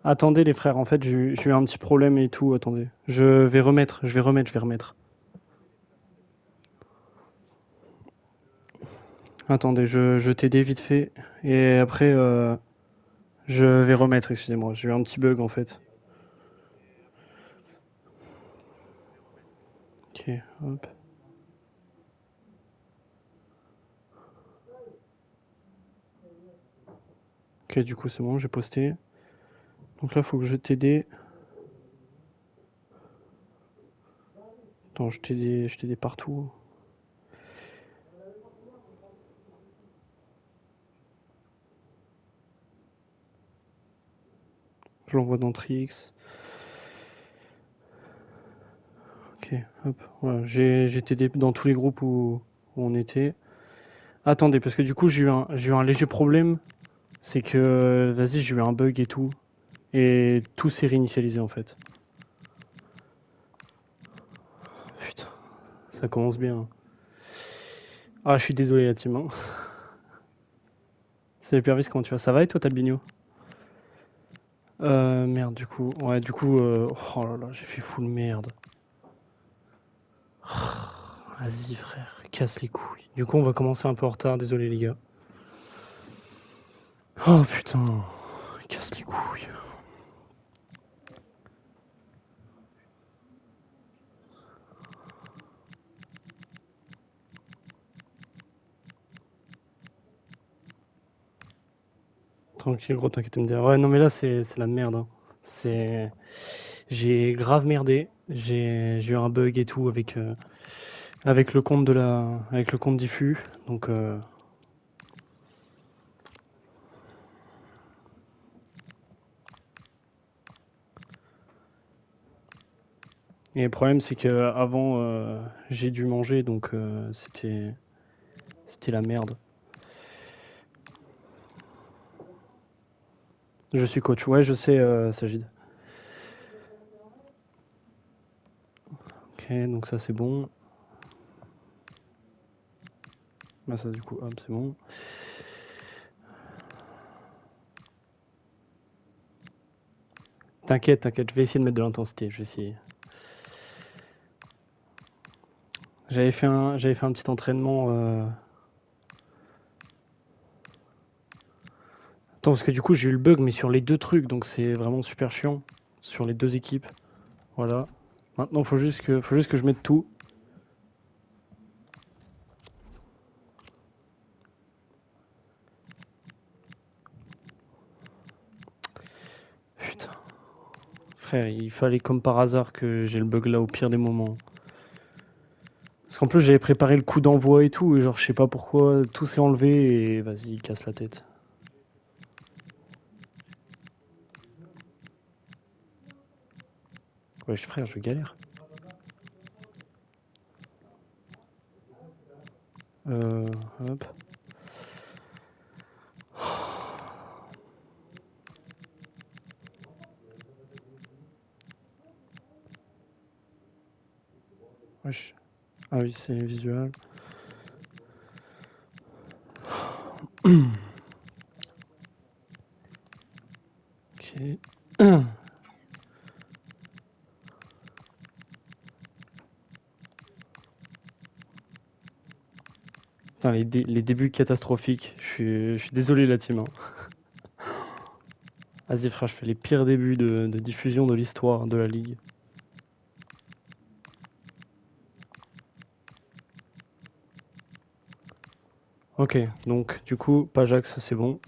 Attendez les frères, en fait j'ai eu un petit problème et tout, attendez. Je vais remettre. Attendez, je t'aidais vite fait. Et après, je vais remettre, excusez-moi. J'ai eu un petit bug en fait. Ok, hop. Ok, du coup c'est bon, j'ai posté. Donc là, faut que je t'aide. Attends, je t'ai partout. Je l'envoie dans Trix. Ok, hop. Voilà, j'ai t'aidé dans tous les groupes où on était. Attendez, parce que du coup, j'ai eu un léger problème. C'est que, vas-y, j'ai eu un bug et tout. Et tout s'est réinitialisé en fait. Putain, ça commence bien. Ah, je suis désolé, la team, hein. Salut Pervis, comment tu vas? Ça va et toi, Talbinio? Merde, du coup. Ouais, du coup, oh là là, j'ai fait full merde. Vas-y, frère, casse les couilles. Du coup, on va commencer un peu en retard, désolé les gars. Oh putain, casse les couilles. Tranquille, gros, t'inquiète me dire. Ouais, non, mais là, c'est la merde, hein. C'est. J'ai grave merdé. J'ai eu un bug et tout avec le compte avec le compte diffus. Donc, et le problème, c'est que avant, j'ai dû manger, donc c'était la merde. Je suis coach. Ouais, je sais, Sagid. Ok, donc ça c'est bon. Bah ça du coup, hop, c'est bon. T'inquiète, t'inquiète, je vais essayer de mettre de l'intensité, je vais essayer. J'avais fait un petit entraînement. Attends, parce que du coup j'ai eu le bug, mais sur les deux trucs, donc c'est vraiment super chiant. Sur les deux équipes. Voilà. Maintenant, faut juste que je mette tout. Putain. Frère, il fallait comme par hasard que j'ai le bug là au pire des moments. Parce qu'en plus j'avais préparé le coup d'envoi et tout, et genre je sais pas pourquoi, tout s'est enlevé et vas-y, casse la tête. Wesh frère, je galère. Euh, hop. Wesh. Ah oui, c'est visuel. Ok. Putain, les débuts catastrophiques. Je suis désolé la team, hein. Vas-y frère, je fais les pires débuts de diffusion de l'histoire de la ligue. Ok, donc du coup, Pajax, c'est bon.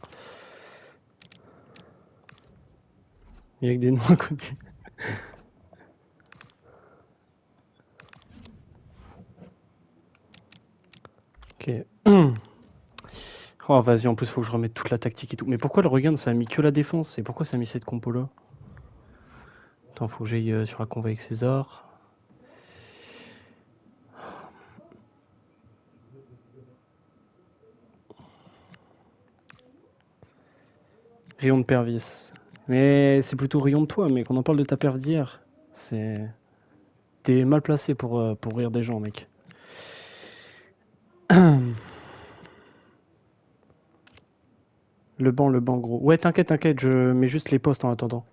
Il y a que des noms inconnus. Ok. Oh, vas-y, en plus, faut que je remette toute la tactique et tout. Mais pourquoi le regain, ça a mis que la défense? Et pourquoi ça a mis cette compo-là? Attends, faut que j'aille sur la convo avec César. Rayon de Pervis. Mais c'est plutôt rayon de toi, mais quand on parle de ta perf d'hier, c'est. T'es mal placé pour rire des gens, mec. Le banc, gros. Ouais, t'inquiète, t'inquiète, je mets juste les postes en attendant.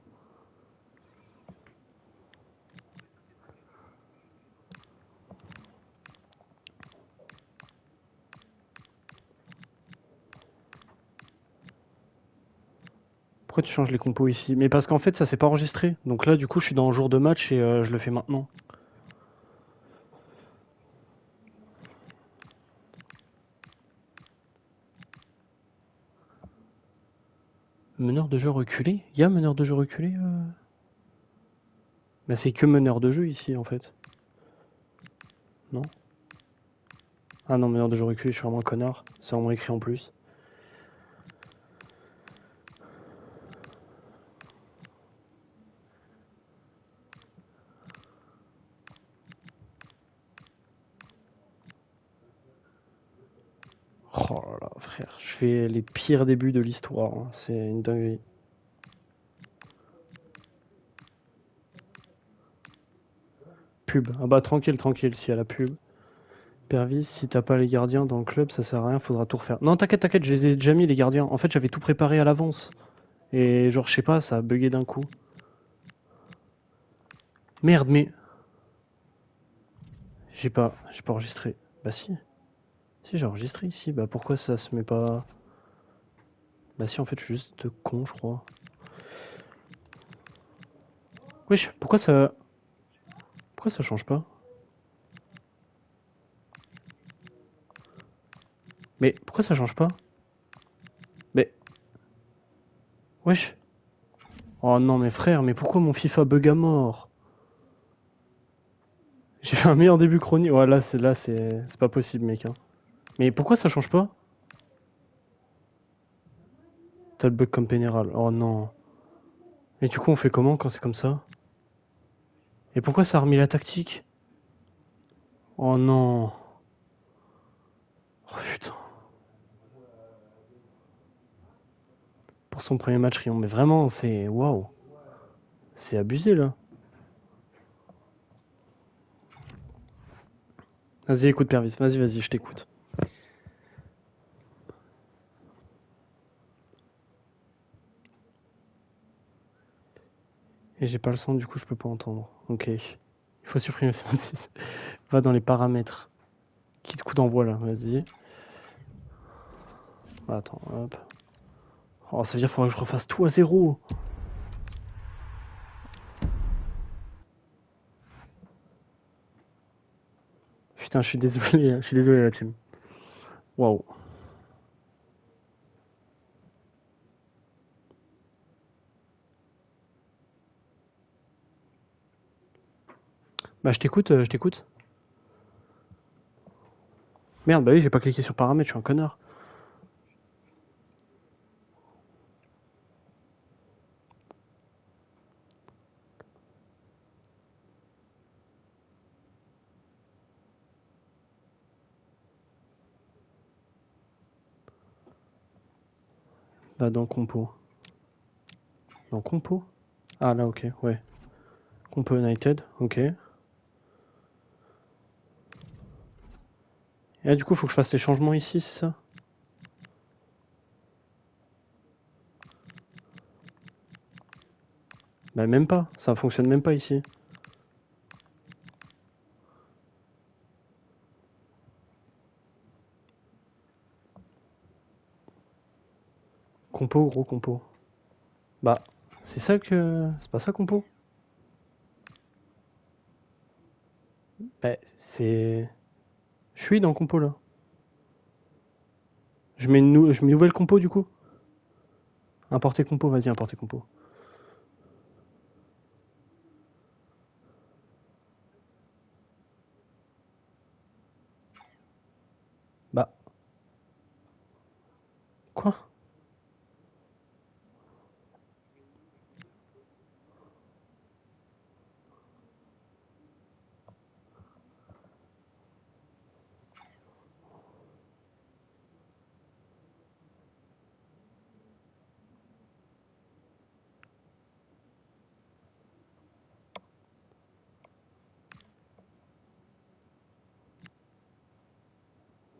Pourquoi tu changes les compos ici? Mais parce qu'en fait, ça s'est pas enregistré. Donc là, du coup, je suis dans le jour de match et je le fais maintenant. Meneur de jeu reculé? Il y a meneur de jeu reculé Bah, c'est que meneur de jeu ici, en fait. Non? Ah non, meneur de jeu reculé, je suis vraiment un connard. C'est vraiment écrit en plus. Oh là là, frère, je fais les pires débuts de l'histoire, hein. C'est une dinguerie. Pub. Ah bah tranquille, tranquille, s'il y a la pub. Pervis, si t'as pas les gardiens dans le club, ça sert à rien, faudra tout refaire. Non, t'inquiète, t'inquiète, je les ai déjà mis les gardiens. En fait, j'avais tout préparé à l'avance. Et genre, je sais pas, ça a bugué d'un coup. Merde, mais j'ai pas enregistré. Bah si, si j'ai enregistré ici. Bah pourquoi ça se met pas? Bah si, en fait, je suis juste con, je crois. Wesh, pourquoi ça change pas? Mais pourquoi ça change pas? Mais wesh. Oh non, mais frère, mais pourquoi mon FIFA bug à mort? J'ai fait un meilleur début chronique. Ouais, là, c'est pas possible, mec, hein. Mais pourquoi ça change pas? T'as le bug comme général. Oh non. Et du coup, on fait comment quand c'est comme ça? Et pourquoi ça a remis la tactique? Oh non. Oh putain. Pour son premier match, Rion. Mais vraiment, c'est. Waouh. C'est abusé là. Vas-y, écoute, Pervis. Vas-y, vas-y, je t'écoute. Et j'ai pas le son, du coup, je peux pas entendre. Ok. Il faut supprimer 56. Va dans les paramètres. Quitte coup d'envoi là, vas-y. Attends, hop. Oh, ça veut dire qu'il faudra que je refasse tout à zéro. Putain, je suis désolé la team. Waouh. Bah, je t'écoute, je t'écoute. Merde, bah oui, j'ai pas cliqué sur paramètres, je suis un connard. Bah, dans compo. Dans compo? Ah, là, ok, ouais. Compo United, ok. Et là, du coup, faut que je fasse les changements ici, c'est ça? Bah, même pas, ça fonctionne même pas ici. Compo, gros compo. Bah, c'est ça que. C'est pas ça compo? Bah, c'est. Je suis dans compo là. Je mets une nouvelle compo du coup. Importer compo, vas-y, importer compo. Bah, quoi?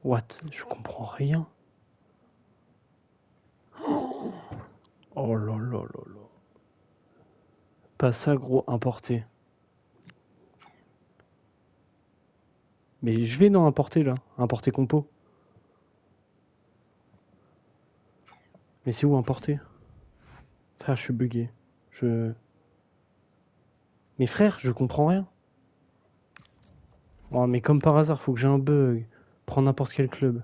What? Je comprends rien. Oh là là là là. Pas ça, gros, importer. Mais je vais dans importer là. Importer compo. Mais c'est où importer? Frère, je suis bugué. Je... Mais frère, je comprends rien. Oh, mais comme par hasard, faut que j'ai un bug. Prends n'importe quel club.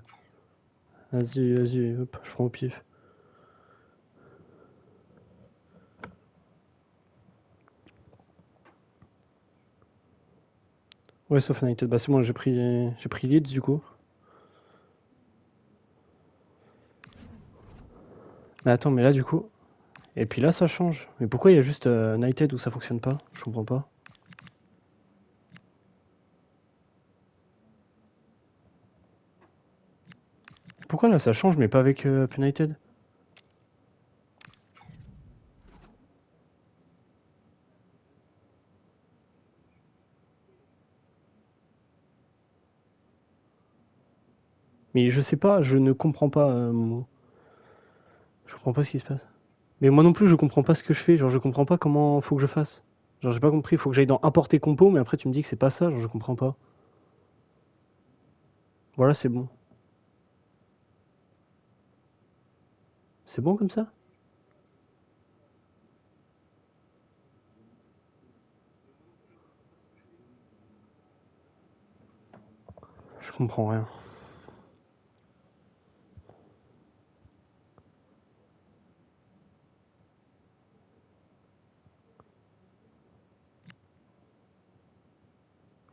Vas-y, hop, je prends au pif. Ouais, sauf United. Bah c'est bon, j'ai pris Leeds du coup. Mais attends, mais là du coup... Et puis là, ça change. Mais pourquoi il y a juste United où ça fonctionne pas? Je comprends pas. Pourquoi là, ça change, mais pas avec Up United? Mais je sais pas, je ne comprends pas. Je comprends pas ce qui se passe. Mais moi non plus, je comprends pas ce que je fais. Genre, je comprends pas comment faut que je fasse. Genre, j'ai pas compris. Faut que j'aille dans importer compo, mais après tu me dis que c'est pas ça. Genre, je comprends pas. Voilà, c'est bon. C'est bon comme ça? Je comprends rien.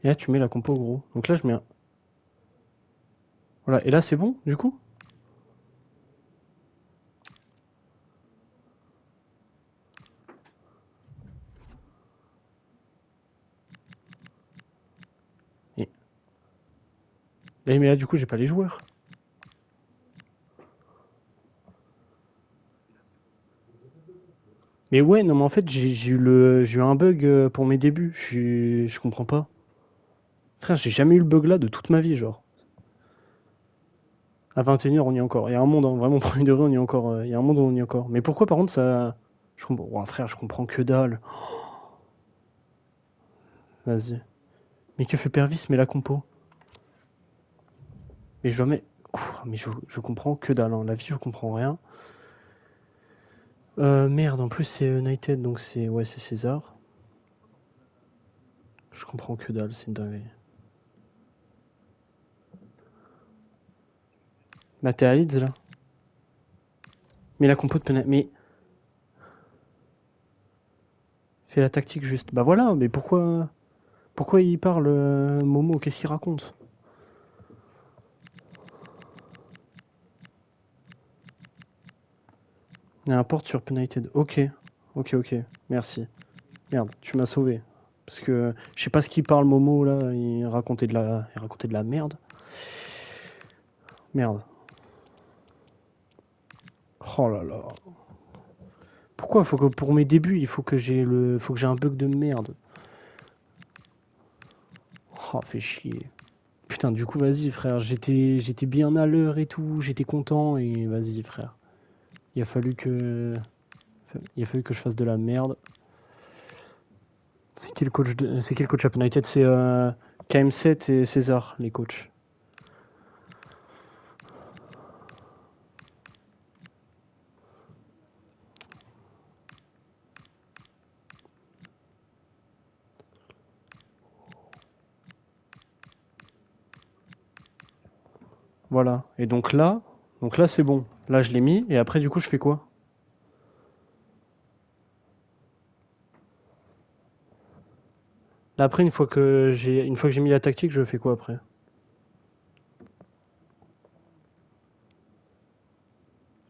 Et là, tu mets la compo gros. Donc là, je mets un... Voilà. Et là, c'est bon, du coup? Et... Mais là, du coup, j'ai pas les joueurs. Mais ouais, non, mais en fait, j'ai eu un bug pour mes débuts. Je comprends pas. Frère, j'ai jamais eu le bug là de toute ma vie, genre. À 21h, on y est encore. Il y a un monde, hein, vraiment, premier degré, on y est encore. Il y a un monde où on y est encore. Mais pourquoi, par contre, ça. Je comprends... Ouah, frère, je comprends que dalle. Vas-y. Mais que fait Pervis, mais la compo? Mais je mets. Mais je comprends que dalle. Hein. La vie, je comprends rien. Merde, en plus, c'est United, donc c'est. Ouais, c'est César. Je comprends que dalle, c'est une dinguerie. Bah, t'es à Leeds, là. Mais la compo de Penalty. Mais. Fais la tactique juste. Bah voilà, mais pourquoi. Pourquoi il parle, Momo? Qu'est-ce qu'il raconte? Il y a un port sur United. Ok. Merci. Merde, tu m'as sauvé. Parce que je sais pas ce qu'il parle, Momo, là. Il racontait de la merde. Merde. Oh là là. Pourquoi faut que pour mes débuts, il faut que faut que j'ai un bug de merde. Oh, fait chier. Putain, du coup, vas-y, frère. J'étais bien à l'heure et tout. J'étais content et vas-y, frère. Il a fallu que, il a fallu que je fasse de la merde. C'est qui le coach à United? C'est KM7 et César, les coachs. Voilà. Et donc là c'est bon. Là je l'ai mis et après du coup je fais quoi? Là après une fois que j'ai mis la tactique, je fais quoi après?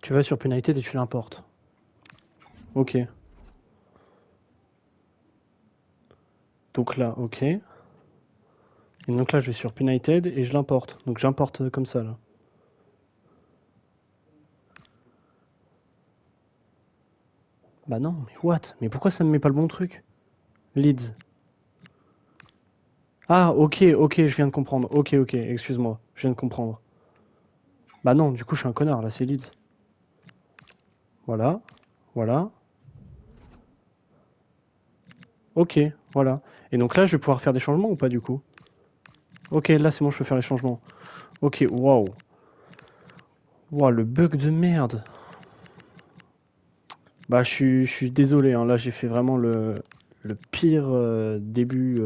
Tu vas sur United et tu l'importes. Ok. Donc là, ok. Et donc là je vais sur United et je l'importe. Donc j'importe comme ça là. Bah non, mais what? Mais pourquoi ça me met pas le bon truc? Leeds. Ah ok, je viens de comprendre. Ok, excuse-moi, je viens de comprendre. Bah non, du coup je suis un connard là, c'est Leeds. Voilà, voilà. Ok, voilà. Et donc là, je vais pouvoir faire des changements ou pas du coup? Ok, là c'est bon, je peux faire les changements. Ok, waouh. Waouh, le bug de merde. Bah, je suis désolé, hein, là j'ai fait vraiment le pire début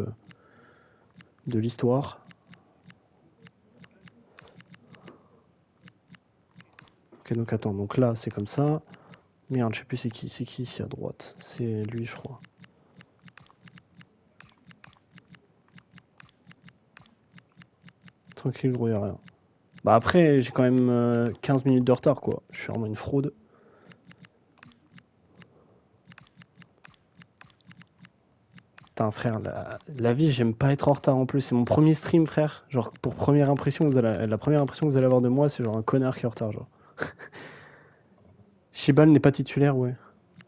de l'histoire. Ok, donc attends, donc là c'est comme ça. Merde, je sais plus c'est qui ici à droite. C'est lui, je crois. Tranquille, gros, y'a rien. Bah après, j'ai quand même 15 minutes de retard, quoi. Je suis vraiment une fraude. Putain, frère, la vie, j'aime pas être en retard en plus. C'est mon premier stream, frère. Genre, pour première impression, la première impression que vous allez avoir de moi, c'est genre un connard qui est en retard, genre. Shibal n'est pas titulaire, ouais.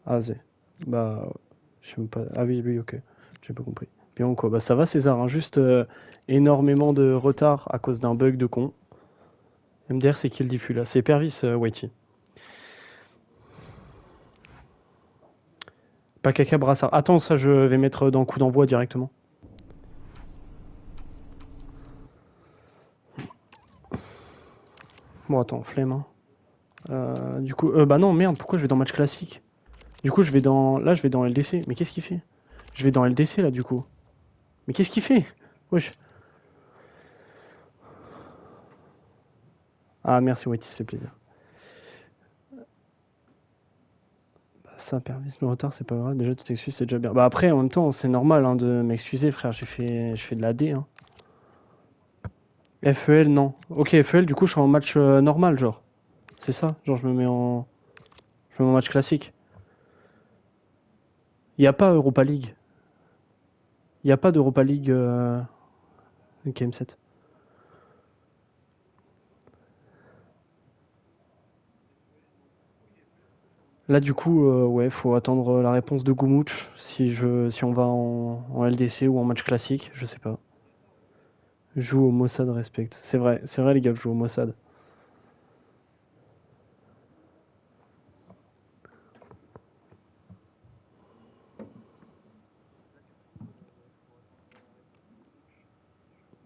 Ah, c'est. Bah, je sais même pas. Ah oui, oui, ok. J'ai pas compris. Bien quoi. Bah ça va, César, hein. Juste énormément de retard à cause d'un bug de con. MDR, c'est qui le diffus là? C'est Pervis, Whitey. Pas caca brassard. Attends, ça je vais mettre dans coup d'envoi directement. Bon, attends, flemme. Hein. Du coup, bah non, merde, pourquoi je vais dans match classique? Du coup, je vais dans. Là, je vais dans LDC. Mais qu'est-ce qu'il fait? Je vais dans LDC là, du coup. Mais qu'est-ce qu'il fait? Wesh. Ah, merci, Whitey, ça fait plaisir. Bah, ça, Pervis, le retard, c'est pas grave. Déjà, tu t'excuses, c'est déjà bien. Bah après, en même temps, c'est normal hein, de m'excuser, frère. Je fais de la D. Hein. FEL, non. Ok, FEL, du coup, je suis en match normal, genre. C'est ça? Genre, je me mets en match classique. Il n'y a pas Europa League. Il n'y a pas d'Europa League KM7. Là, du coup, ouais, faut attendre la réponse de Gumouch si on va en LDC ou en match classique, je sais pas. Je joue au Mossad Respect. C'est vrai, les gars, je joue au Mossad.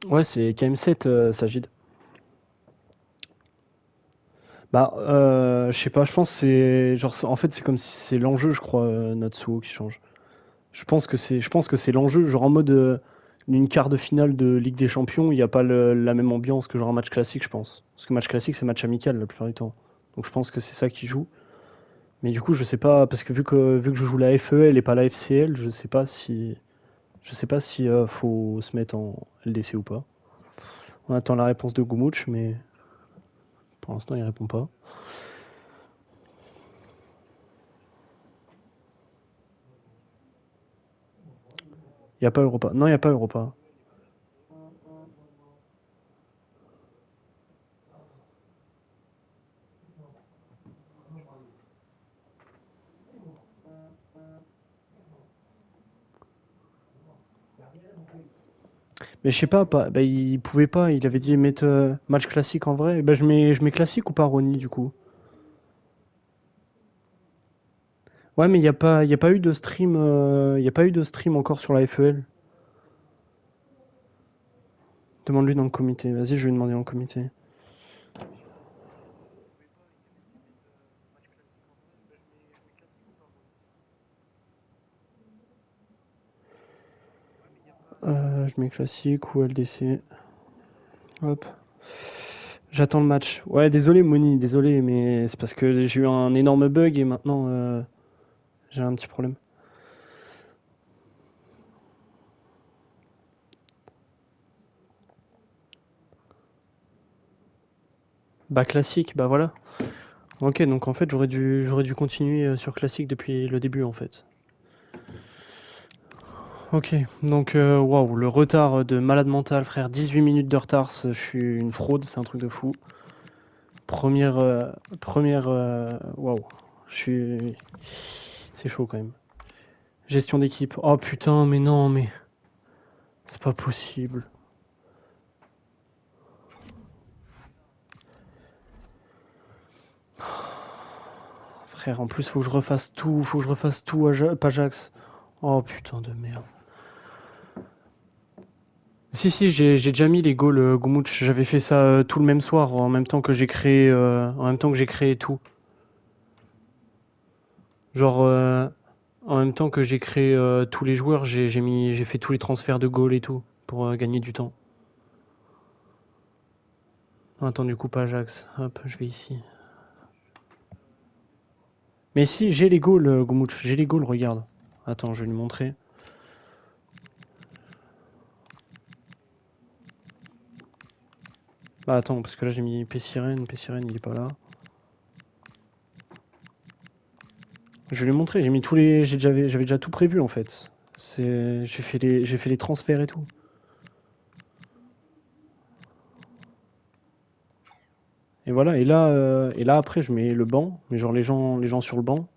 Ouais, c'est KM7, Sagid. Bah, je sais pas, je pense que c'est. Genre, en fait, c'est comme si c'est l'enjeu, je crois, Natsuo qui change. Je pense que c'est l'enjeu, genre en mode une quart de finale de Ligue des Champions, il n'y a pas la même ambiance que genre un match classique, je pense. Parce que match classique, c'est match amical la plupart du temps. Donc je pense que c'est ça qui joue. Mais du coup, je sais pas, parce que vu que je joue la FEL et pas la FCL, je sais pas si faut se mettre en LDC ou pas. On attend la réponse de Gumouch, mais pour l'instant, il répond pas. Il n'y a pas Europa. Non, il n'y a pas Europa. Mais je sais pas, bah, il pouvait pas, il avait dit mettre match classique en vrai. Bah, je mets classique ou pas Ronnie du coup? Ouais, mais il y a pas eu de stream, il y a pas eu de stream encore sur la FEL. Demande-lui dans le comité. Vas-y, je vais lui demander en comité. Je mets classique ou LDC. Hop. J'attends le match. Ouais, désolé Moni, désolé, mais c'est parce que j'ai eu un énorme bug et maintenant j'ai un petit problème. Bah classique, bah voilà. Ok, donc en fait j'aurais dû continuer sur classique depuis le début en fait. Ok, donc waouh, le retard de malade mental, frère, 18 minutes de retard, je suis une fraude, c'est un truc de fou. Première, waouh, je suis, c'est chaud quand même. Gestion d'équipe, oh putain, mais non, mais c'est pas possible. Frère, en plus faut que je refasse tout, faut que je refasse tout à Pajax. Oh putain de merde. Si, j'ai déjà mis les goals Gumouch. J'avais fait ça tout le même soir, en même temps que j'ai créé tout. Genre, en même temps que j'ai créé tous les joueurs, j'ai fait tous les transferts de goal et tout pour gagner du temps. Attends, du coup, pas Ajax. Hop, je vais ici. Mais si, j'ai les goals, Gomouch. J'ai les goals, regarde. Attends, je vais lui montrer. Bah attends, parce que là j'ai mis P-Sirène. P-Sirène, il est pas là. Je vais lui montrer, j'ai mis tous les. J'avais déjà tout prévu en fait. J'ai fait les transferts et tout. Et voilà, et là après je mets le banc, mais genre les gens sur le banc.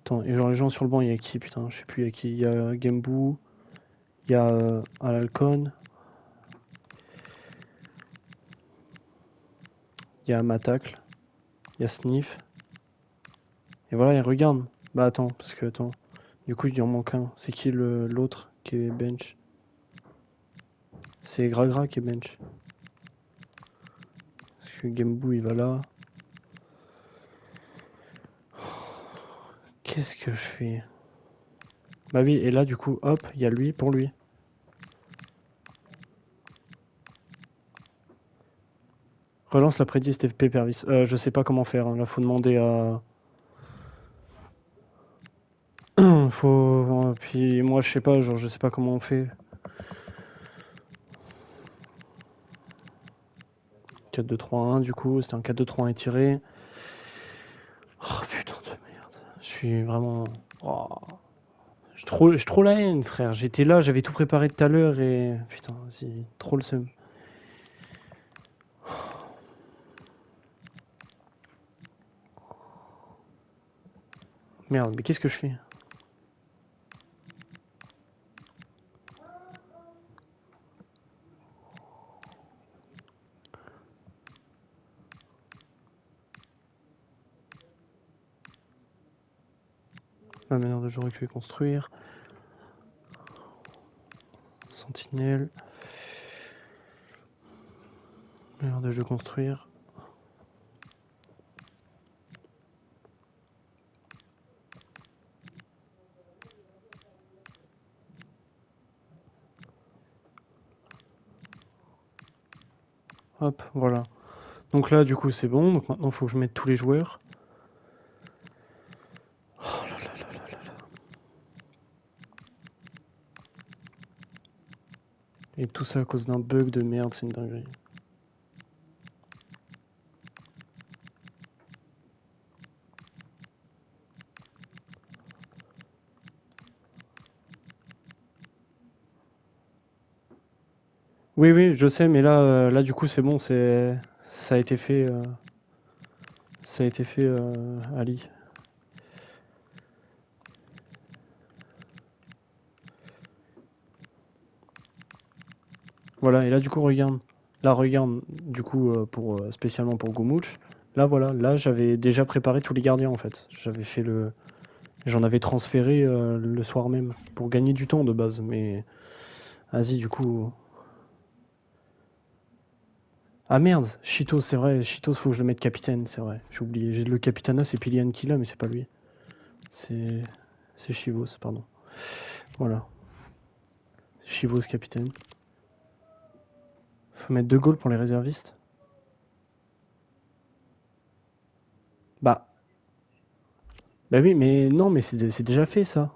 Attends, et genre les gens sur le banc, il y a qui putain, je sais plus, il y a qui. Il y a Gembou, il y a Alalcon, il y a Matacle, il y a Sniff. Et voilà, et regarde. Bah attends, parce que attends. Du coup il en manque un. C'est qui l'autre qui est bench? C'est Gragra qui est bench. Parce que Gembou il va là. Qu'est-ce que je fais? Bah oui, et là du coup, hop, il y a lui pour lui. Relance la prédit FP Pervis. Je sais pas comment faire, hein. Là faut demander à. Faut. Puis moi je sais pas, genre je sais pas comment on fait. 4-2-3-1 du coup, c'était un 4-2-3-1 étiré. Oh putain de merde. Je suis vraiment. Oh. J'ai trop la haine, frère. J'étais là, j'avais tout préparé tout à l'heure et. Putain, c'est trop le seum. Merde, mais qu'est-ce que je fais? La manière de jouer que je vais construire. Sentinelle. Manière de jeu construire. Hop, voilà. Donc là, du coup, c'est bon. Donc maintenant, il faut que je mette tous les joueurs. Oh là là là là là là. Et tout ça à cause d'un bug de merde, c'est une dinguerie. Oui, oui, je sais, mais là, là du coup, c'est bon, ça a été fait, ça a été fait, Ali. Voilà, et là, du coup, regarde. Là, regarde, du coup, pour, spécialement pour Gomouch. Là, voilà, là, j'avais déjà préparé tous les gardiens, en fait. J'avais fait le... J'en avais transféré le soir même, pour gagner du temps de base, mais... Vas-y, du coup... Ah merde, Cheetos, c'est vrai, Cheetos, faut que je le mette capitaine, c'est vrai. J'ai oublié, j'ai le capitana, c'est Pilian qui l'a, mais c'est pas lui. C'est... C'est Chivos, pardon. Voilà. Chivos capitaine. Faut mettre 2 goals pour les réservistes. Bah, bah oui, mais non, mais c'est déjà fait ça.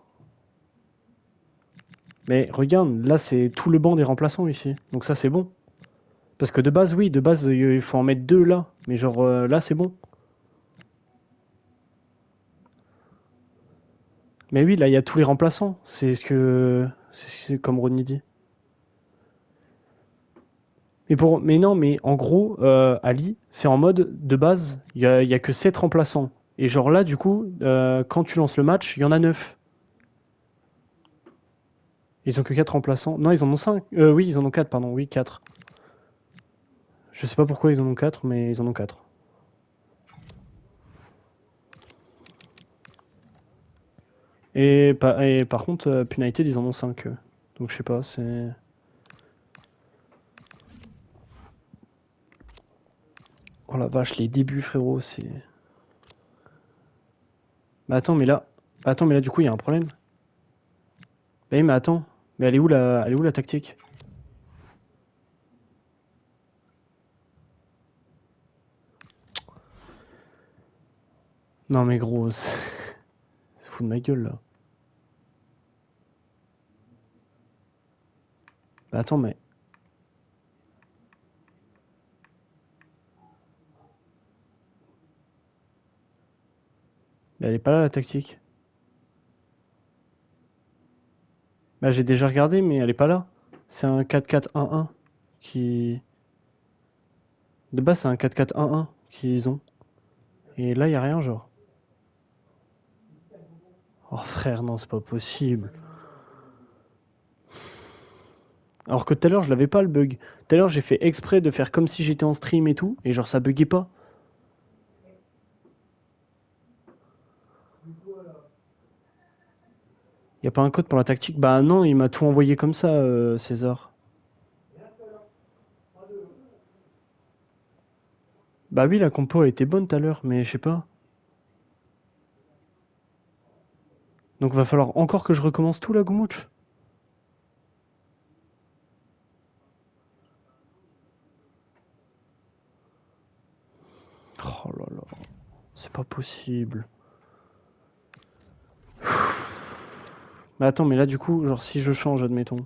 Mais regarde, là c'est tout le banc des remplaçants ici. Donc ça c'est bon. Parce que de base, oui, de base il faut en mettre 2 là. Mais genre là c'est bon. Mais oui, là il y a tous les remplaçants. C'est ce que. Comme Ronny dit. Mais non, mais en gros, Ali, c'est en mode de base, il y a que 7 remplaçants. Et genre là, du coup, quand tu lances le match, il y en a 9. Ils ont que 4 remplaçants. Non, ils en ont 5. Oui, ils en ont 4, pardon. Oui, 4. Je sais pas pourquoi ils en ont 4, mais ils en ont 4. Et par contre, United, ils en ont 5. Donc je sais pas, c'est... Oh la vache, les débuts, frérot, c'est... Bah attends, mais là... Attends, mais là, du coup, il y a un problème. Bah oui, mais attends. Mais elle est où la tactique? Non, mais gros, c'est fou de ma gueule, là. Bah attends, mais... elle est pas là, la tactique. Bah j'ai déjà regardé, mais elle est pas là. C'est un 4-4-1-1 qui... De base, c'est un 4-4-1-1 qu'ils ont. Et là, il y a rien, genre. Oh frère, non, c'est pas possible. Alors que tout à l'heure, je l'avais pas le bug. Tout à l'heure, j'ai fait exprès de faire comme si j'étais en stream et tout, et genre ça buguait pas. Y a pas un code pour la tactique? Bah non, il m'a tout envoyé comme ça, César. Bah oui, la compo elle était bonne tout à l'heure, mais je sais pas. Donc va falloir encore que je recommence tout la Goumouch. Oh là là, c'est pas possible. Mais attends, mais là du coup, genre si je change, admettons.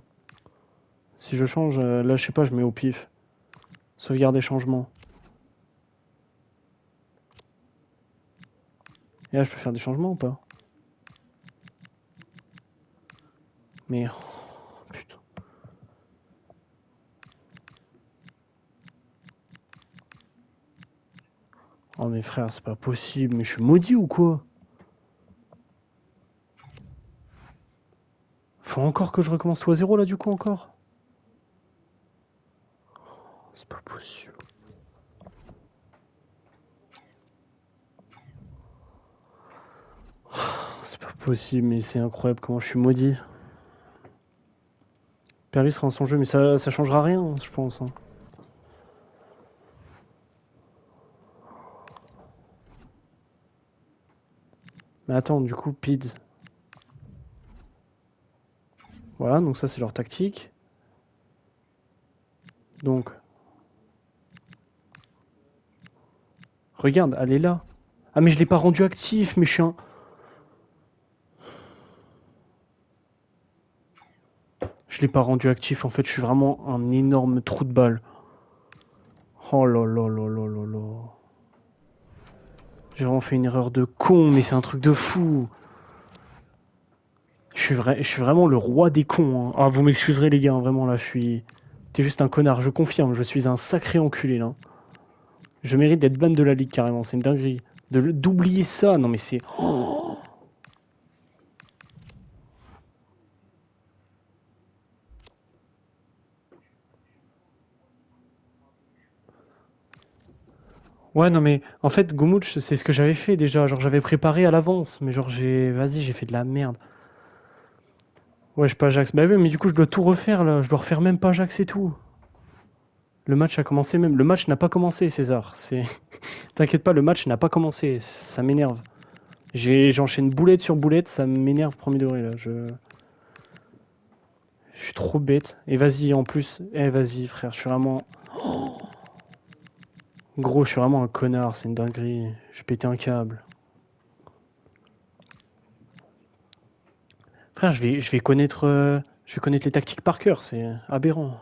Si je change, là je sais pas, je mets au pif. Sauvegarder changement. Et là je peux faire des changements ou pas? Mais... oh, putain. Oh mes frères, c'est pas possible, mais je suis maudit ou quoi? Faut encore que je recommence tout à zéro là du coup encore? C'est pas possible. C'est pas possible, mais c'est incroyable comment je suis maudit. Pervis sera dans son jeu, mais ça changera rien, je pense, hein. Mais attends, du coup, PIDS. Voilà, donc ça c'est leur tactique. Donc... regarde, elle est là. Ah mais je l'ai pas rendu actif, mais je suis un... Je l'ai pas rendu actif, en fait, je suis vraiment un énorme trou de balle. Oh là là là là là là. J'ai vraiment fait une erreur de con, mais c'est un truc de fou. Je suis vraiment le roi des cons, hein. Ah, vous m'excuserez les gars, hein, vraiment là, je suis... T'es juste un connard, je confirme, je suis un sacré enculé là. Je mérite d'être ban de la ligue carrément, c'est une dinguerie. D'oublier ça, non mais c'est... oh. Ouais, non mais en fait, Gomouch, c'est ce que j'avais fait déjà. Genre, j'avais préparé à l'avance, mais genre, j'ai. Vas-y, j'ai fait de la merde. Ouais, je pas Ajax. Bah oui, mais du coup, je dois tout refaire là. Je dois refaire même pas Ajax et tout. Le match a commencé même. Le match n'a pas commencé, César. C'est. T'inquiète pas, le match n'a pas commencé. Ça m'énerve. J'enchaîne boulette sur boulette, ça m'énerve premier degré là. Je suis trop bête. Et vas-y, en plus. Eh, vas-y, frère, je suis vraiment. Gros, je suis vraiment un connard, c'est une dinguerie. J'ai pété un câble. Frère, je vais connaître les tactiques par cœur, c'est aberrant.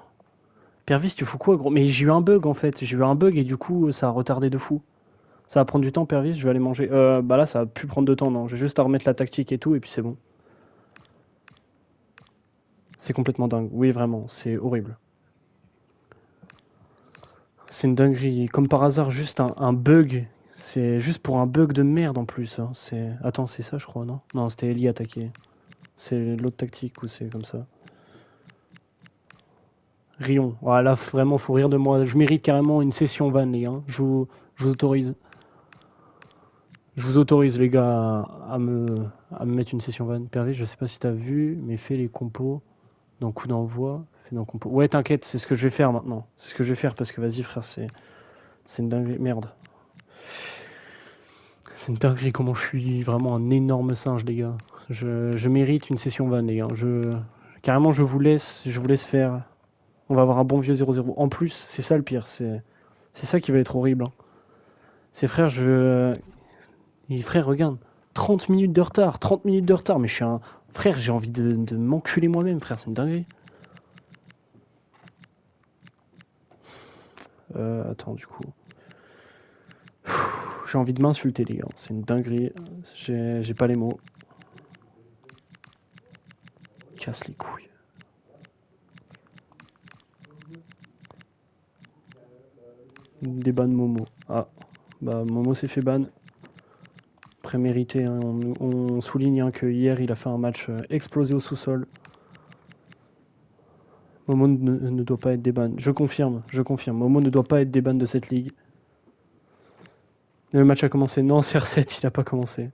Pervis, tu fous quoi, gros? Mais j'ai eu un bug en fait. J'ai eu un bug et du coup, ça a retardé de fou. Ça va prendre du temps, Pervis, je vais aller manger. Bah là, ça va plus prendre de temps, non. J'ai juste à remettre la tactique et tout, et puis c'est bon. C'est complètement dingue. Oui, vraiment, c'est horrible. C'est une dinguerie. Comme par hasard, juste un bug. C'est juste pour un bug de merde en plus, hein. C'est... Attends, c'est ça, je crois, non? Non, c'était Ellie attaqué. C'est l'autre tactique ou c'est comme ça? Rion. Voilà, vraiment, faut rire de moi. Je mérite carrément une session van, les gars. Je vous autorise. Je vous autorise, les gars, à me mettre une session van. Pervis, je sais pas si t'as vu, mais fais les compos dans coup d'envoi. Fais dans compos. Ouais, t'inquiète, c'est ce que je vais faire maintenant. C'est ce que je vais faire parce que vas-y, frère, c'est une dinguerie. Merde. C'est une dinguerie comment je suis vraiment un énorme singe, les gars. Je mérite une session van, les gars. Carrément, je vous laisse faire. On va avoir un bon vieux 0-0. En plus, c'est ça le pire. C'est ça qui va être horrible, hein. C'est frère, frère, regarde. 30 minutes de retard. 30 minutes de retard. Mais je suis un. Frère, j'ai envie de m'enculer moi-même, frère. C'est une dinguerie. Attends, du coup. J'ai envie de m'insulter, les gars. C'est une dinguerie. J'ai pas les mots. Casse les couilles. Des bans Momo. Ah, bah Momo s'est fait ban. Prémérité, hein. On souligne hein, que hier il a fait un match explosé au sous-sol. Momo ne doit pas être déban. Je confirme. Momo ne doit pas être déban de cette ligue. Le match a commencé. Non, CR7, il a pas commencé.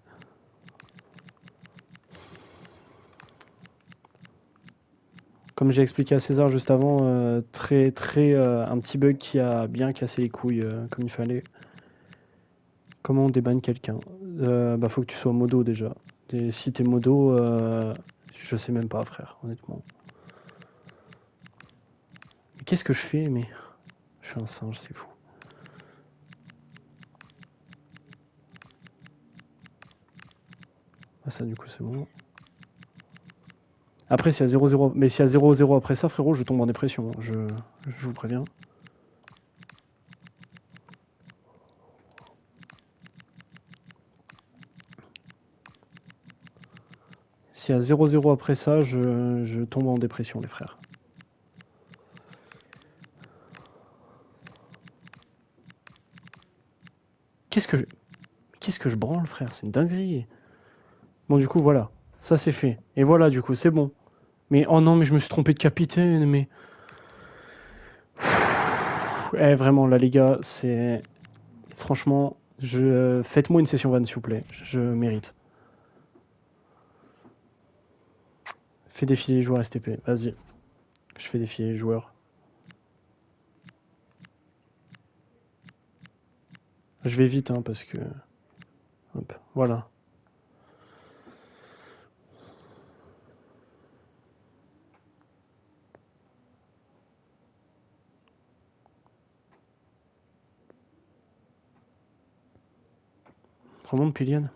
Comme j'ai expliqué à César juste avant, un petit bug qui a bien cassé les couilles comme il fallait. Comment on débanne quelqu'un Bah faut que tu sois modo déjà. Et si t'es modo, je sais même pas frère, honnêtement. Mais qu'est-ce que je fais mais je suis un singe, c'est fou. Ah ça du coup c'est bon. Après s'il y a 0-0, mais s'il y a 0-0 après ça frérot, je tombe en dépression, je vous préviens. S'il y a 0-0 après ça, je tombe en dépression les frères. Qu'est-ce que je branle frère, c'est une dinguerie. Bon du coup voilà, ça c'est fait. Et voilà du coup, c'est bon. Mais oh non mais je me suis trompé de capitaine, mais... Eh vraiment là les gars, c'est... Franchement, faites-moi une session van s'il vous plaît, je mérite. Fais défiler les joueurs STP, vas-y. Je fais défiler les joueurs. Je vais vite hein, parce que... Hop, voilà. Remonte Piliane.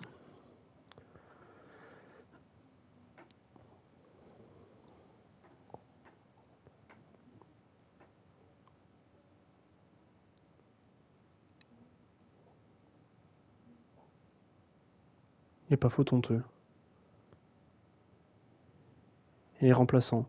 Il est pas faute honteux. Il est remplaçant.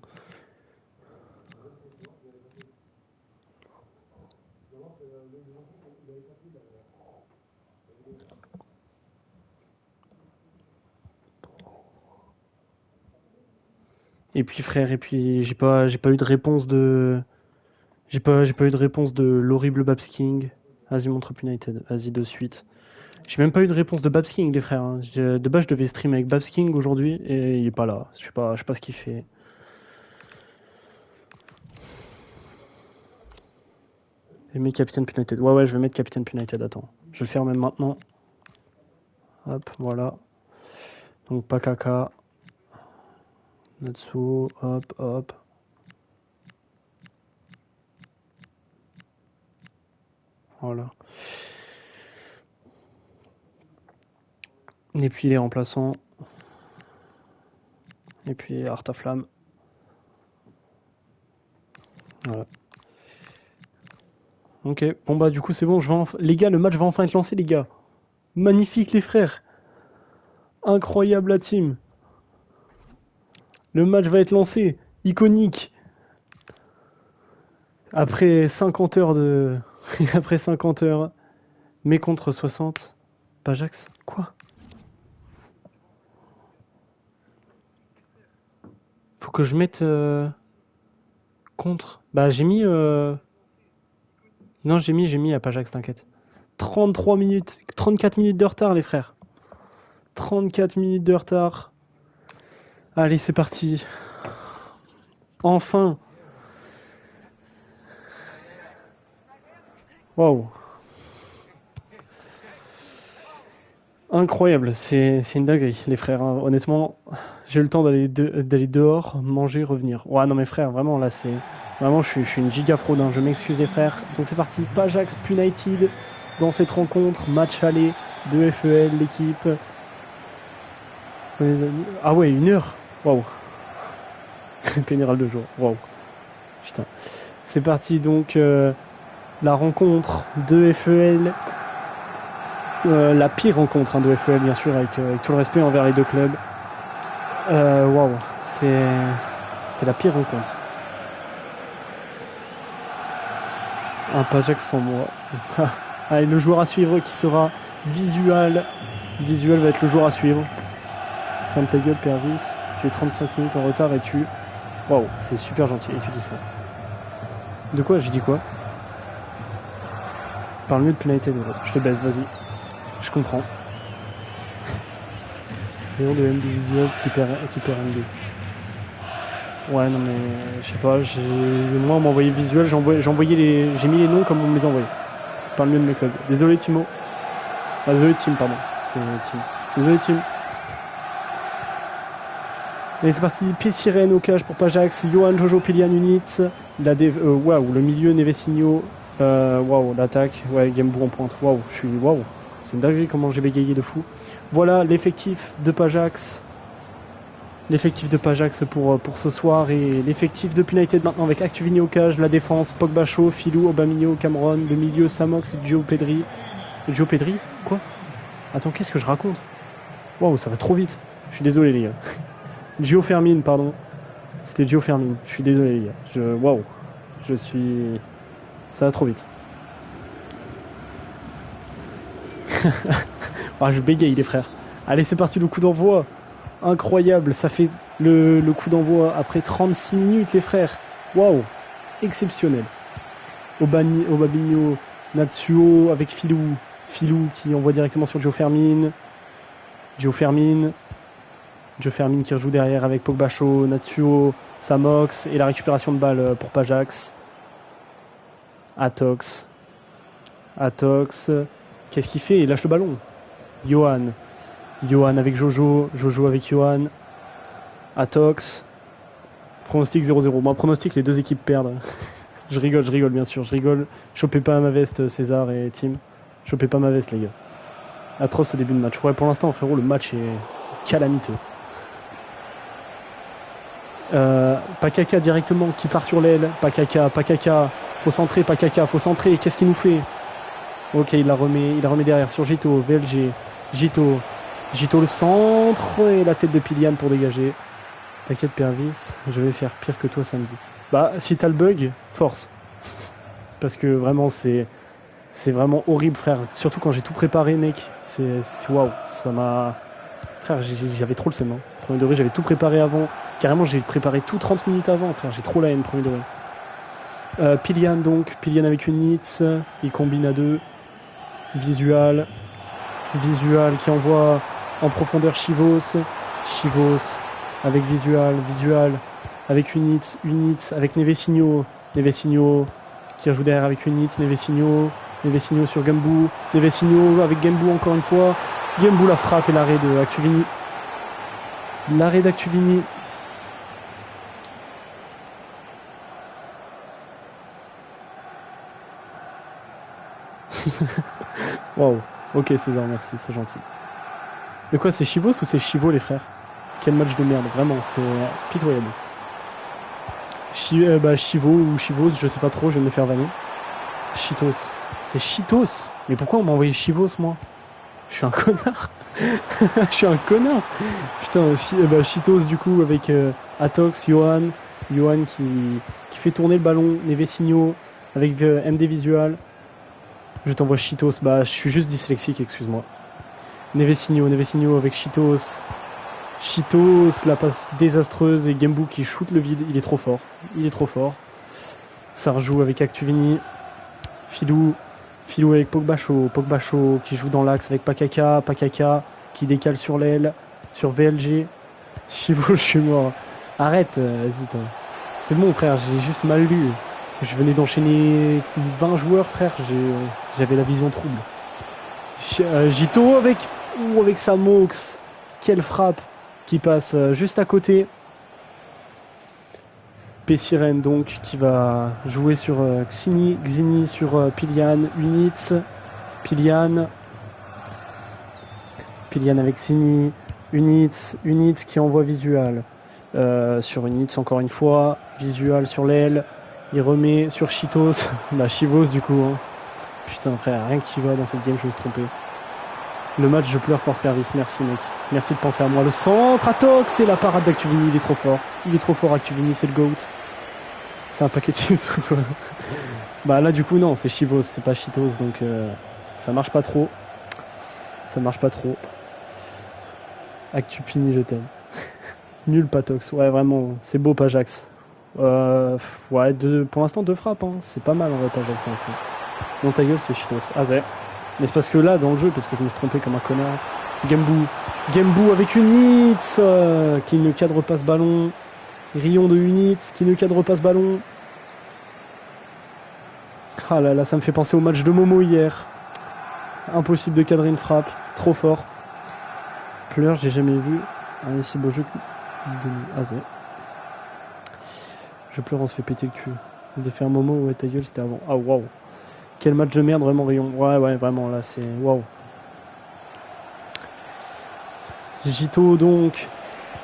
Et puis frère, et puis j'ai pas eu de réponse de... J'ai pas eu de réponse de l'horrible Babs King. Vas-y, montre United. Vas-y, de suite. J'ai même pas eu de réponse de Babs King, les frères, hein. De base, je devais streamer avec Babs King aujourd'hui et il est pas là. Je sais pas ce qu'il fait. J'ai mis Capitaine United. Ouais, je vais mettre Capitaine United. Attends. Je vais le faire même maintenant. Hop, voilà. Donc, Pakaka. Natsu. Hop, hop. Voilà. Et puis les remplaçants. Et puis Artaflamme. Voilà. Ok, bon bah du coup c'est bon, les gars, le match va enfin être lancé les gars. Magnifique les frères. Incroyable la team. Le match va être lancé. Iconique. Après 50 heures de... Après 50 heures. Mais contre 60. Pajax. Quoi? Faut que je mette... contre. Bah j'ai mis... Non j'ai mis à Pajax, t'inquiète. 33 minutes. 34 minutes de retard les frères. 34 minutes de retard. Allez c'est parti. Enfin. Waouh. Incroyable, c'est une dinguerie, les frères, hein. Honnêtement, j'ai eu le temps d'aller dehors, manger, revenir. Ouais, non, mes frères, vraiment, là, c'est. Vraiment, je suis une giga fraude, hein. Je m'excuse, les frères. Donc, c'est parti. Pajax United dans cette rencontre. Match aller de FEL, l'équipe. Ah ouais, 1 heure. Waouh. Pénéral de jour. Waouh. Putain. C'est parti, donc, la rencontre de FEL. La pire rencontre, hein, de FEL, bien sûr, avec tout le respect envers les deux clubs. Waouh, c'est la pire rencontre. Un Pajax sans moi. Allez, le joueur à suivre qui sera Visual. Visual va être le joueur à suivre. Ferme ta gueule, Pervis. Tu es 35 minutes en retard et tu... Waouh, c'est super gentil. Et tu dis ça. De quoi? J'ai dit quoi? Parle mieux de Planeted. Je te baisse, vas-y. Je comprends. Léon de MD Visuals qui perd MD. Ouais, non mais je sais pas. Moi, on m'a envoyé Visual, j'ai mis les noms comme on me les a envoyés. Parle mieux de mes clubs. Désolé, Timo. Ah, désolé, Tim, pardon. C'est Tim. Désolé, Tim. Allez, c'est parti. Pied sirène au cage pour Pajax. Johan, Jojo, Pilian, Unit. Waouh, le milieu, Nevesinho. Waouh, l'attaque. Ouais, Gamebou en pointe. Waouh, waouh. C'est une dinguerie comment j'ai bégayé de fou. Voilà l'effectif de Pajax. L'effectif de Pajax pour ce soir. Et l'effectif de United maintenant avec Actuvini au cage. La défense, Pogba Show, Filou, Aubameyang, Cameron. Le milieu, Samox, Gio Pedri. Gio Pedri? Quoi? Attends, qu'est-ce que je raconte? Waouh, ça va trop vite. Je suis désolé, les gars. Gio Fermin, pardon. C'était Gio Fermin. Je suis désolé, les gars. Waouh. Ça va trop vite. Ah, je bégaye, les frères. Allez, c'est parti, le coup d'envoi. Incroyable, ça fait le coup d'envoi après 36 minutes, les frères. Waouh, exceptionnel. Aubameyang, Natsuo avec Filou. Filou qui envoie directement sur Gio Fermin. Gio Fermin qui rejoue derrière avec Pogba Show, Natsuo, Samox et la récupération de balle pour Pajax. Atox. Qu'est-ce qu'il fait? Il lâche le ballon. Johan avec Jojo avec Johan. Atox. Pronostic 0-0. Moi, pronostic, les deux équipes perdent. je rigole bien sûr, je rigole. Chopez pas ma veste, César et Tim. Chopez pas ma veste, les gars. Atroce au début de match. Ouais, pour l'instant, frérot, le match est calamiteux. Pakaka directement qui part sur l'aile. Pakaka. Faut centrer, Pakaka, faut centrer. Qu'est-ce qu'il nous fait? Ok, il la remet derrière sur Gito, VLG. Gito le centre et la tête de Pilian pour dégager. T'inquiète, Pervis, je vais faire pire que toi samedi. Bah, si t'as le bug, force. Parce que vraiment, c'est vraiment horrible, frère. Surtout quand j'ai tout préparé, mec. Waouh, ça m'a... Frère, j'avais trop le seum, hein. Premier degré, j'avais tout préparé avant. Carrément, j'ai préparé tout 30 minutes avant, frère. J'ai trop la haine, premier degré. Pilian avec une hit. Il combine à deux. Visual qui envoie en profondeur Chivos avec Visual avec Unit avec Nevesinho qui rejoue derrière avec Unit. Nevesinho sur Gamebou, Nevesinho avec Gamebou encore une fois. Gamebou, la frappe et l'arrêt d'Actuvini. Waouh, ok César, merci, c'est gentil. De quoi, c'est Chivos ou c'est Chivo, les frères? Quel match de merde, vraiment, c'est pitoyable. Chivo ou Chivos, je sais pas trop, je vais me faire vanner. Chitos, c'est Chitos. Mais pourquoi on m'a envoyé Chivos, moi? Je suis un connard. Putain, Chitos du coup avec Atox, Johan qui fait tourner le ballon, Nevesinho avec MD Visual. Je t'envoie Chitos, je suis juste dyslexique, excuse-moi. Nevesinho avec Chitos, la passe désastreuse et Gamebou qui shoot le vide, il est trop fort. Ça rejoue avec Actuvini, Filou avec Pogba Show qui joue dans l'axe avec Pakaka qui décale sur l'aile, sur VLG. Chivo, je suis mort. Arrête, vas-y toi. C'est bon frère, j'ai juste mal lu. Je venais d'enchaîner 20 joueurs, frère, j'avais la vision trouble. Gito avec Ouh, avec Samox. Quelle frappe qui passe juste à côté. Pessiren donc qui va jouer sur Xini. Xini sur Pilian. Unitz. Pilian. Pilian avec Xini. Unitz. Unitz qui envoie Visual. Sur Unitz encore une fois. Visual sur l'aile. Il remet sur Chitos. Bah Chivos du coup. Hein. Putain frère, rien qui va dans cette game, je me suis trompé. Le match, je pleure force Pervis. Merci mec. Merci de penser à moi. Le centre, Atox et la parade d'Actuvini. Il est trop fort. Il est trop fort Actuvini, c'est le GOAT. C'est un paquet de chips ou quoi? Bah là du coup non, c'est Chivos, c'est pas Chitos. Donc ça marche pas trop. Ça marche pas trop. Actupini, je t'aime. Nul Patox. Ouais vraiment, c'est beau Pajax. Ouais, pour l'instant 2 frappes. Hein. C'est pas mal en vrai Pajax pour l'instant. Non ta gueule c'est Chitos. Azé. Mais c'est parce que là, dans le jeu, parce que je me suis trompé comme un connard. Gembu avec Unitz qui ne cadre pas ce ballon. Rion de Unitz qui ne cadre pas ce ballon. Ah là là, ça me fait penser au match de Momo hier. Impossible de cadrer une frappe. Trop fort. Pleur, j'ai jamais vu un si beau jeu de Azé. Je pleure, on se fait péter le cul. De faire Momo, ouais ta gueule, c'était avant. Ah waouh. Quel match de merde, vraiment, Rion. Ouais, vraiment, là, c'est... Waouh. Gito, donc,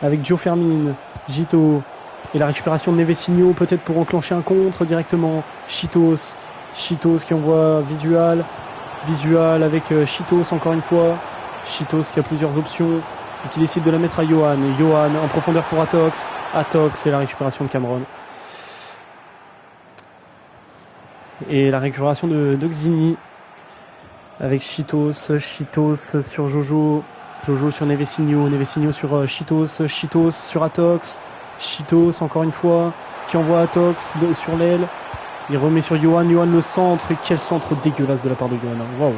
avec Gio Fermin. Gito. Et la récupération de Nevesinho, peut-être pour enclencher un contre directement. Chitos. Chitos qui envoie Visual. Visual avec Chitos, encore une fois. Chitos qui a plusieurs options. Et qui décide de la mettre à Johan. Johan en profondeur pour Atox. Atox et la récupération de Cameron. Et la récupération de Xini avec Chitos sur Jojo, Jojo sur Nevesinho, Nevesinho sur Chitos sur Atox, Chitos encore une fois qui envoie Atox sur l'aile, il remet sur Johan le centre, et quel centre dégueulasse de la part de Johan, waouh.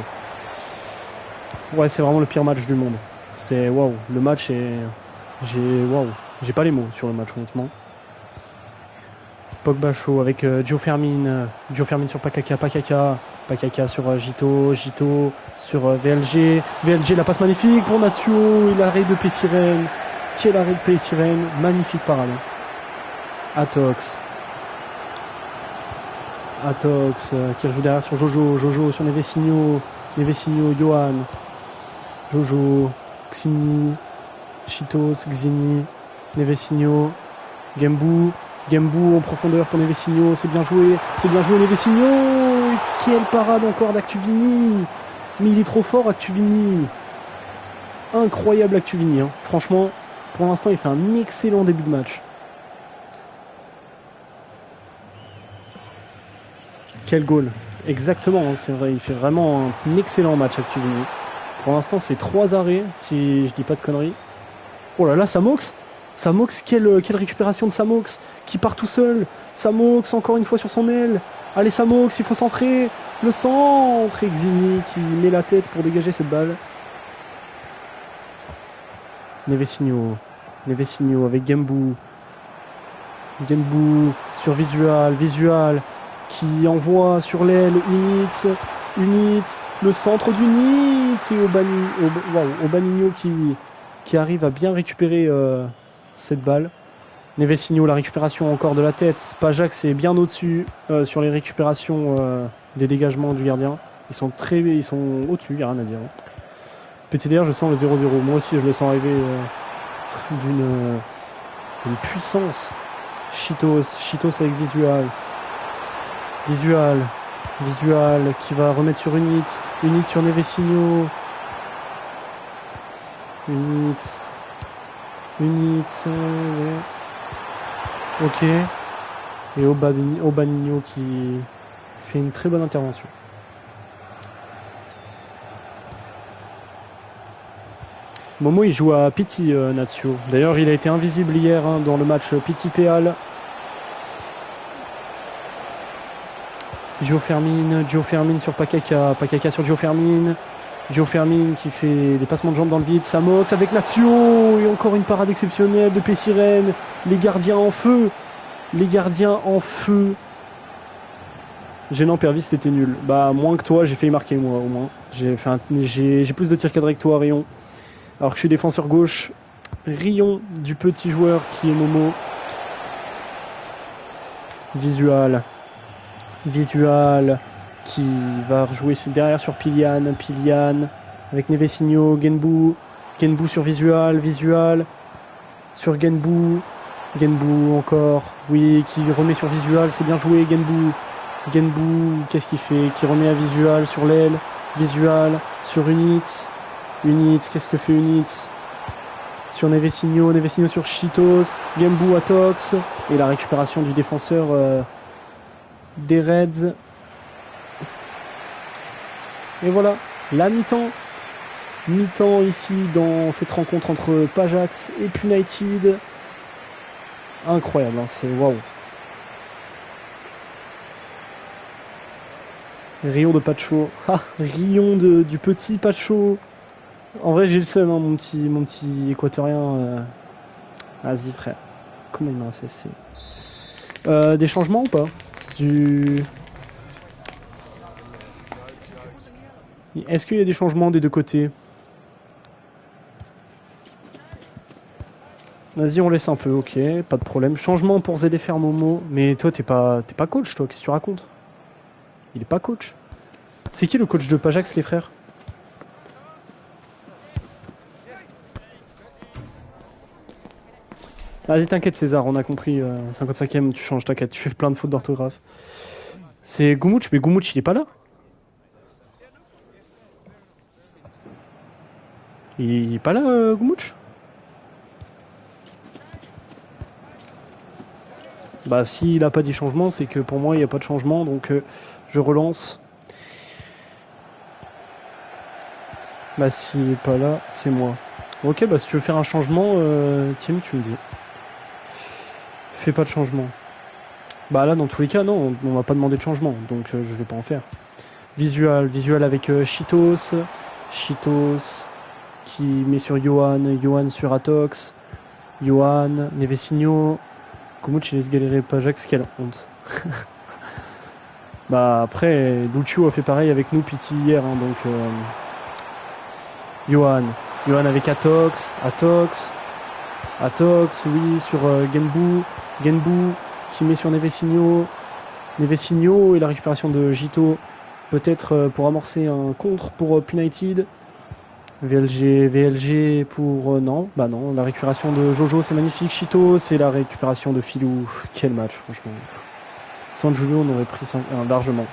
Ouais, c'est vraiment le pire match du monde, c'est waouh, le match est, j'ai pas les mots sur le match honnêtement. Pogba chaud avec Gio Fermin sur Pakaka sur Gito sur VLG, la passe magnifique pour Natsuo et l'arrêt de Pessiren, quel arrêt de Pessiren, magnifique parade. Atox qui rejoue derrière sur Jojo sur Nevesinho, Johan, Jojo, Xini, Chitos, Xini, Nevesinho, Gembu en profondeur pour Nevesinho, c'est bien joué Nevesinho, quelle parade encore d'Actuvini, mais il est trop fort Actuvini, incroyable Actuvini, hein. Franchement, pour l'instant il fait un excellent début de match. Quel goal, exactement, hein, c'est vrai, il fait vraiment un excellent match Actuvini. Pour l'instant c'est 3 arrêts, si je dis pas de conneries. Oh là là, Samox, quelle récupération de Samox qui part tout seul. Samox encore une fois sur son aile. Allez Samox, il faut centrer. Le centre. Et Xini qui met la tête pour dégager cette balle. Nevesinho avec Gembu sur Visual qui envoie sur l'aile Unitz, le centre d'Unitz et Obanigno qui arrive à bien récupérer cette balle. Nevesinho, la récupération encore de la tête. Pajax est bien au-dessus sur les récupérations des dégagements du gardien. Ils sont au-dessus, il n'y a rien à dire. PTDR, je sens le 0-0. Moi aussi, je le sens arriver d'une puissance. Chitos avec Visual qui va remettre sur Unitz sur Nevesinho. Unitz, ouais. Ok. Et Obanigno qui fait une très bonne intervention. Momo il joue à Pity Natsuo. D'ailleurs il a été invisible hier dans le match Pity Péal. Gio Fermin sur Pakaka sur Gio Fermin qui fait des passements de jambes dans le vide. Samox avec Natsuo et encore une parade exceptionnelle de Pessiren. Les gardiens en feu. Gênant Pervis, c'était nul. Bah moins que toi, j'ai failli marquer moi au moins. J'ai plus de tirs cadrés que toi Rion. Alors que je suis défenseur gauche. Rion du petit joueur qui est Momo. Visual. Visual qui va rejouer derrière sur Pilian. Pilian avec Nevesinho. Genbu. Genbu sur Visual. Visual sur Genbu. Genbu encore. Oui, qui remet sur Visual. C'est bien joué Genbu. Genbu, qu'est-ce qu'il fait? Qui remet à Visual sur l'aile. Visual sur Unitz. Unitz, qu'est-ce que fait Unitz? Sur Nevesinho. Nevesinho sur Cheetos. Genbu à Tox. Et la récupération du défenseur des Reds. Et voilà, la mi-temps. Mi-temps ici dans cette rencontre entre Pajax et United. Incroyable, hein, c'est waouh. Rion de Pacho. Ah, Rion du petit Pacho. En vrai, j'ai le seum, hein, mon petit équatorien. Vas-y, frère. Comment il m'a cessé des changements ou pas? Est-ce qu'il y a des changements des deux côtés? Vas-y, on laisse un peu, ok, pas de problème. Changement pour ZFR Momo. Mais toi, t'es pas coach, toi, qu'est-ce que tu racontes? Il est pas coach. C'est qui le coach de Pajax, les frères? Vas-y, t'inquiète, César, on a compris. 55ème, tu changes, t'inquiète, tu fais plein de fautes d'orthographe. C'est Goumouch, mais Goumouch, il est pas là? Il est pas là, Goumouch? Bah, s'il a pas dit changement, c'est que pour moi, il n'y a pas de changement, donc je relance. Bah, s'il est pas là, c'est moi. Ok, bah, si tu veux faire un changement, Tim, tu me dis. Fais pas de changement. Bah, là, dans tous les cas, non, on m'a pas demandé de changement, donc je vais pas en faire. Visual avec Cheetos. Cheetos qui met sur Johan. Johan sur Atox. Johan, Nevesinho. Goumouch, il laisse galérer Pajax, quelle honte. Bah après, Lucio a fait pareil avec nous Pity hier, hein, donc Johan avec Atox, oui, sur Genbu qui met sur Nevesinho et la récupération de Jito, peut-être pour amorcer un contre pour United. VLG pour... non, bah non, la récupération de Jojo, c'est magnifique. Chito, c'est la récupération de Filou. Quel match, franchement. Sans Julio, on aurait pris 5... largement.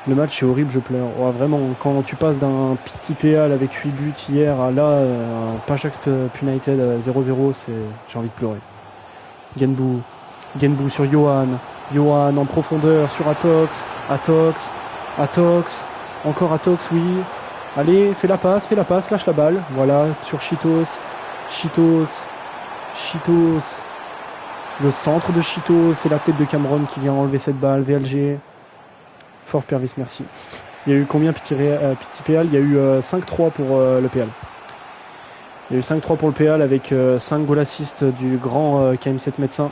Le match est horrible, je pleure. Oh, vraiment, quand tu passes d'un petit PL avec 8 buts hier à là, un Pajax United 0-0, j'ai envie de pleurer. Genbu sur Johan en profondeur sur Atox, encore Atox, oui. Allez, fais la passe, lâche la balle. Voilà, sur Cheetos. Le centre de Cheetos, c'est la tête de Cameron qui vient enlever cette balle. VLG. Force Pervis, merci. Il y a eu combien petit PL? Il y a eu 5-3 pour le PL. Il y a eu 5-3 pour le PL avec 5 goal assists du grand KM7 médecin.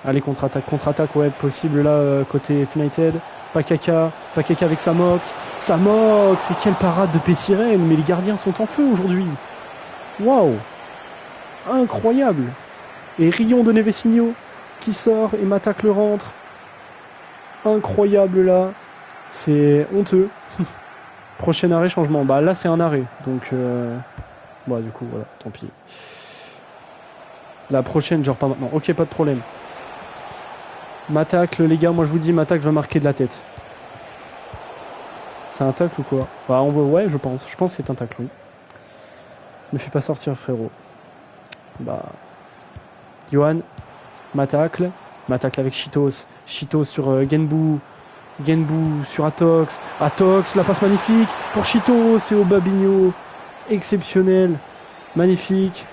Allez, contre-attaque, ouais, possible là, côté United. Pakaka avec Samox, et quelle parade de Pessirène, mais les gardiens sont en feu aujourd'hui. Waouh, incroyable. Et Rion de Nevesinho qui sort et m'attaque le rentre. Incroyable là, c'est honteux. Prochain arrêt, changement. Bah là c'est un arrêt, donc bah du coup voilà, tant pis. La prochaine, genre pas maintenant. Ok, pas de problème. M'attaque, les gars, moi je vous dis, m'attaque va marquer de la tête. C'est un tacle ou quoi? Bah ouais, je pense que c'est un tacle, oui. Ne fais pas sortir, frérot. Bah... Johan, m'attaque avec Cheetos sur Genbu sur Atox, la passe magnifique pour Cheetos et au Babinho, exceptionnel, magnifique.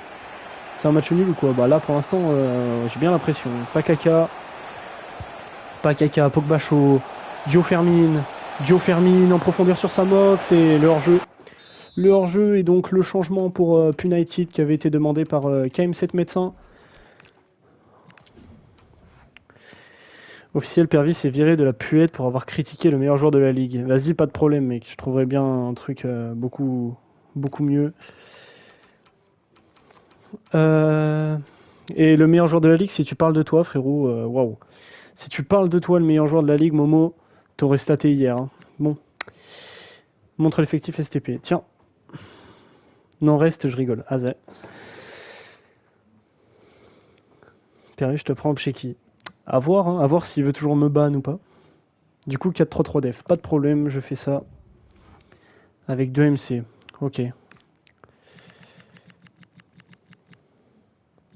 C'est un match nul ou quoi? Bah là pour l'instant j'ai bien l'impression. Pakaka, Pogba chaud, Gio Fermin en profondeur sur Samox et le hors-jeu. Le hors-jeu et donc le changement pour United qui avait été demandé par KM7 médecin. Officiel, Pervis est viré de la puette pour avoir critiqué le meilleur joueur de la ligue. Vas-y, pas de problème, mec. Je trouverais bien un truc beaucoup beaucoup mieux. Et le meilleur joueur de la ligue, si tu parles de toi, frérot, waouh. Si tu parles de toi, le meilleur joueur de la ligue, Momo, t'aurais staté hier. Hein. Bon. Montre l'effectif STP. Tiens. Non, reste, je rigole. Azé. Perry, je te prends chez qui? À voir, hein, à voir s'il veut toujours me ban ou pas. Du coup, 4-3-3 def. Pas de problème, je fais ça. Avec 2 MC. Ok.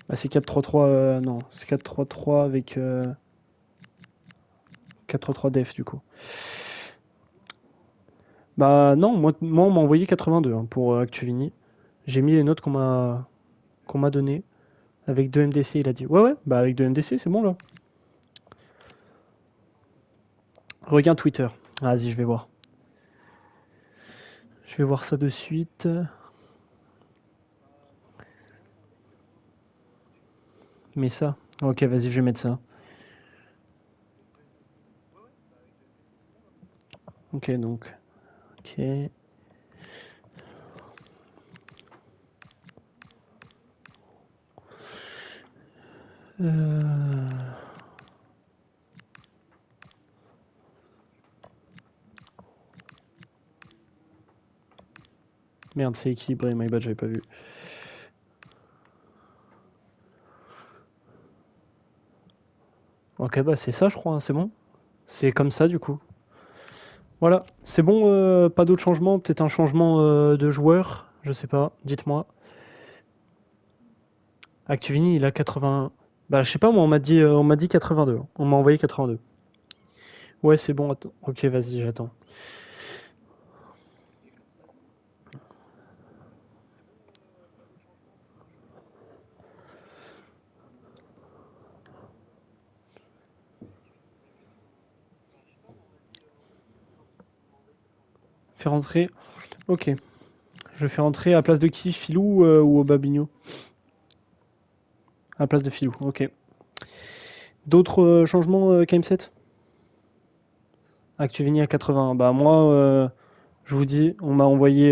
Bah, c'est 4-3-3. Non, c'est 4-3-3 avec 4-3-3 def du coup. Bah non, moi on m'a envoyé 82 hein, pour Actuvini. J'ai mis les notes qu'on m'a données. Avec 2 MDC, il a dit. Ouais, bah avec 2 MDC, c'est bon là. Regarde Twitter. Vas-y, je vais voir. Je vais voir ça de suite. Mais ça. Ok, vas-y, je vais mettre ça. Ok, donc. Ok. Merde, c'est équilibré, my bad, j'avais pas vu. Ok, bah c'est ça, je crois, hein, c'est bon. C'est comme ça, du coup. Voilà, c'est bon, pas d'autres changements, peut-être un changement de joueur, je sais pas, dites-moi. Actuvini, il a 80. Bah, je sais pas, moi, on m'a dit 82. On m'a envoyé 82. Ouais, c'est bon, attends. Ok, vas-y, j'attends. Fais rentrer. Ok. Je fais rentrer à place de qui? Filou ou Babigno? À place de Filou, ok. D'autres changements KM7? Actuvini à 80. Bah, moi, je vous dis, on m'a envoyé.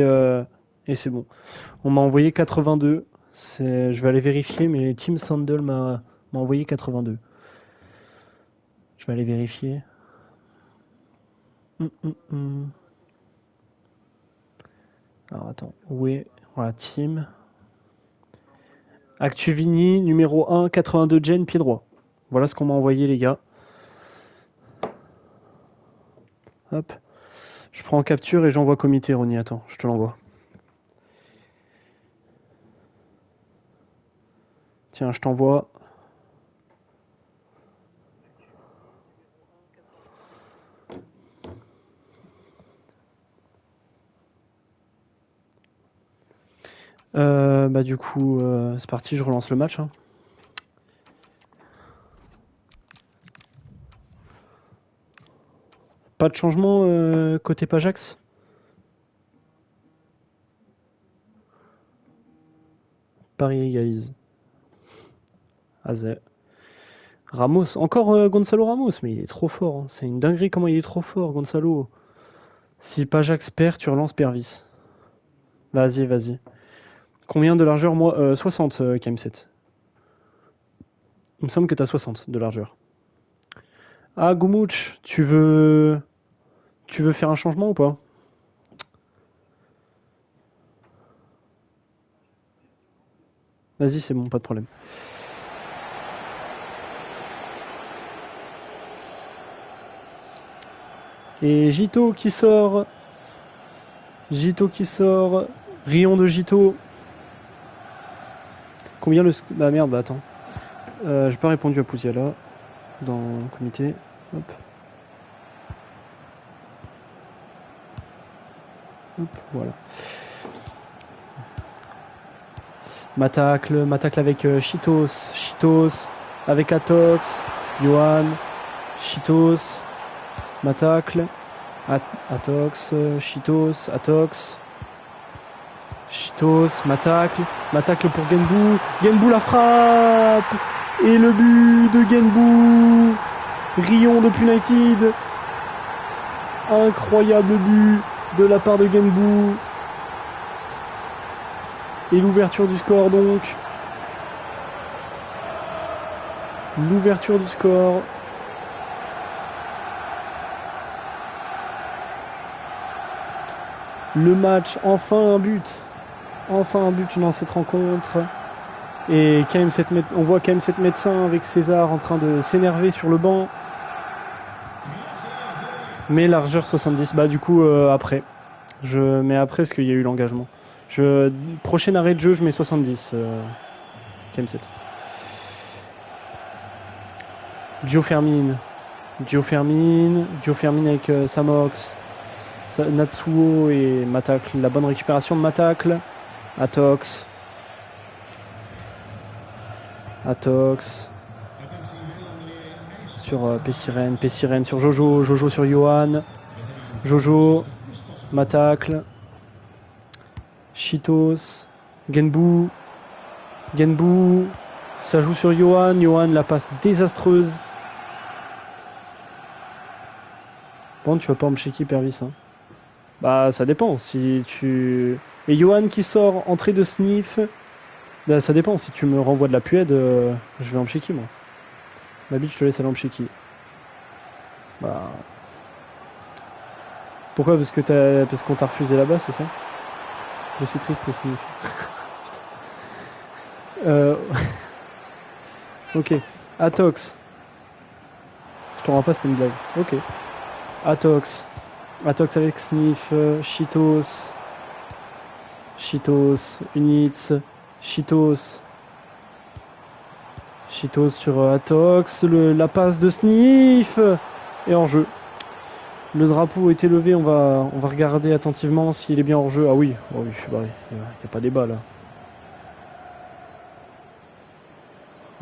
Et c'est bon. On m'a envoyé 82. Je vais aller vérifier, mais Team Sandel m'a envoyé 82. Je vais aller vérifier. Alors attends, où est... Voilà, Team. Actuvini, numéro 1, 82 gen, pied droit. Voilà ce qu'on m'a envoyé, les gars. Hop. Je prends en capture et j'envoie comité, Ronnie. Attends, je te l'envoie. Tiens, je t'envoie. Bah du coup, c'est parti, je relance le match. Hein. Pas de changement côté Pajax? Paris égalise. Azé. Ramos, encore Gonzalo Ramos, mais il est trop fort. Hein. C'est une dinguerie comment il est trop fort, Gonzalo. Si Pajax perd, tu relances Pervis. Vas-y, vas-y. Combien de largeur, moi 60 KM7. Il me semble que t'as 60 de largeur. Ah, Goumouch, tu veux faire un changement ou pas? Vas-y, c'est bon, pas de problème. Et Gito qui sort. Gito qui sort. Rion de Gito. Combien le... Bah merde, bah attends. J'ai pas répondu à Pouziala dans le comité. Hop. Hop, voilà. Matacle avec Chitos. Chitos avec Atox. Johan. Chitos. Matacle. Atox. Chitos. Atox. Chitos. Matacle. Matacle pour Genbou. Genbou la frappe. Et le but de Genbou. Rion de United. Incroyable but de la part de Genbou. Et l'ouverture du score donc. L'ouverture du score. Le match, enfin un but. Enfin un but dans cette rencontre. Et on voit quand même cette médecin avec César en train de s'énerver sur le banc. Mais largeur 70. Bah du coup après. Je mets après parce qu'il y a eu l'engagement. Prochain arrêt de jeu, je mets 70. KM7. Gio Fermine avec Samox, Natsuo et Matacle. La bonne récupération de Matacle. Atox sur Pessirène sur Jojo sur Johan, Matacle, Chitos, Genbu, ça joue sur Johan, la passe désastreuse. Bon, tu vas pas me checker Pervis, hein. Bah ça dépend, si tu... Et Johan qui sort, entrée de sniff, bah, ça dépend, si tu me renvoies de la puède, je vais en checker moi. Ma bite, je te laisse aller en checker. Bah... Pourquoi? Parce qu'on t'a refusé là-bas, c'est ça? Je suis triste, sniff. Ok, Atox. Je te rends pas, c'était une blague. Ok. Atox avec Sniff, Chitos, Units, Chitos sur Atox, la passe de Sniff et hors jeu. Le drapeau est élevé, on va regarder attentivement s'il est bien hors jeu. Ah oui, oh oui, je suis barré, il n'y a pas débat là.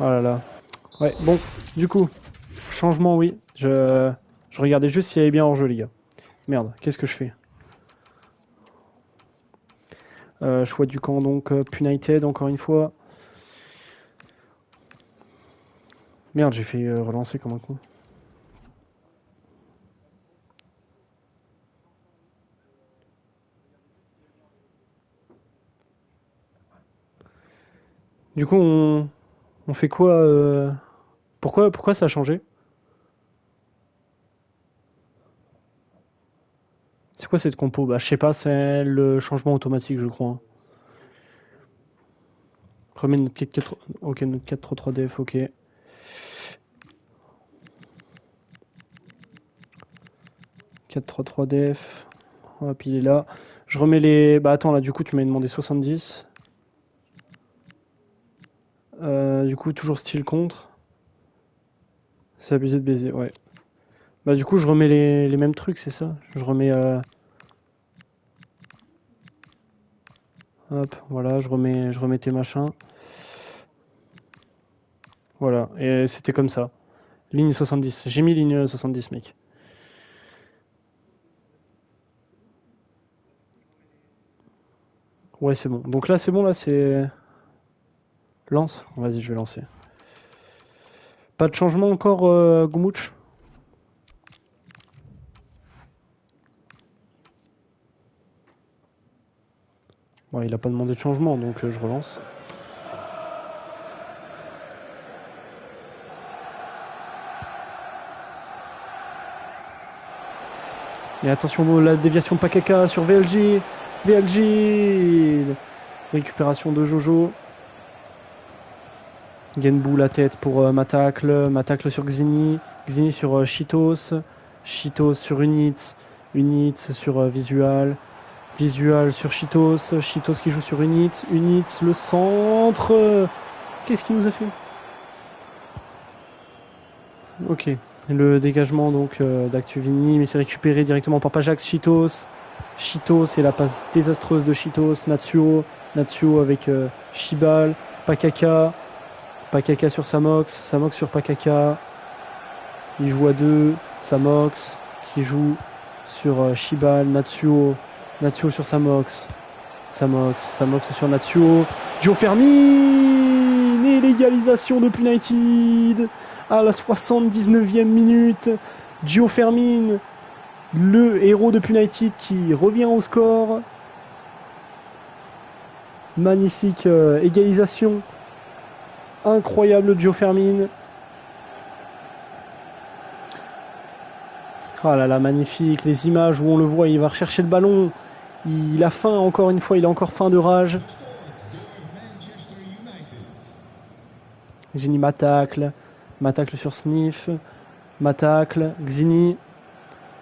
Oh là là. Ouais, bon, du coup, changement, oui. Je regardais juste s'il y avait bien hors jeu, les gars. Merde, qu'est-ce que je fais? Choix du camp, donc Punited, encore une fois. Merde, j'ai fait relancer comme un con. Du coup, on fait quoi Pourquoi ça a changé? C'est quoi cette compo? Bah, je sais pas, c'est le changement automatique, je crois. Remets notre 4-4... Ok, notre 4-3-3-def, ok. « 4-3-3 def. Hop, il est là. Je remets les... Bah attends, là, du coup, tu m'as demandé 70. Du coup, toujours style contre. C'est abusé de baiser, ouais. Bah du coup, je remets les mêmes trucs, c'est ça? Je remets... Hop, voilà, je remets tes machins. Voilà, et c'était comme ça. Ligne 70. J'ai mis ligne 70, mec. Ouais, c'est bon. Donc là, c'est bon, là, c'est... Lance? Vas-y, je vais lancer. Pas de changement encore, Goumouch? Bon, il a pas demandé de changement, donc je relance. Et attention, la déviation Pakaka sur VLG. Récupération de Jojo. Genbu la tête pour Matacle. Matacle sur Xini. Xini sur Chitos. Chitos sur Units. Units sur Visual. Visual sur Chitos. Chitos qui joue sur Units. Units le centre. Qu'est-ce qu'il nous a fait? Ok. Le dégagement donc d'Actuvini, mais c'est récupéré directement par Pajax. Chitos et la passe désastreuse de Chitos. Natsuo avec Shibal. Pakaka sur Samox sur Pakaka. Il joue à 2. Samox qui joue sur Shibal. Natsuo sur Samox sur Natsuo. Gio Fermine et l'égalisation de Punited à la 79e minute. Gio Fermine, le héros de Punited qui revient au score. Magnifique égalisation. Incroyable Gio Fermin. Oh là là, magnifique. Les images où on le voit, il va rechercher le ballon. Il a faim encore une fois, il a encore faim de rage. Gini m'attacle. M'attacle sur Sniff. M'attacle. Xini.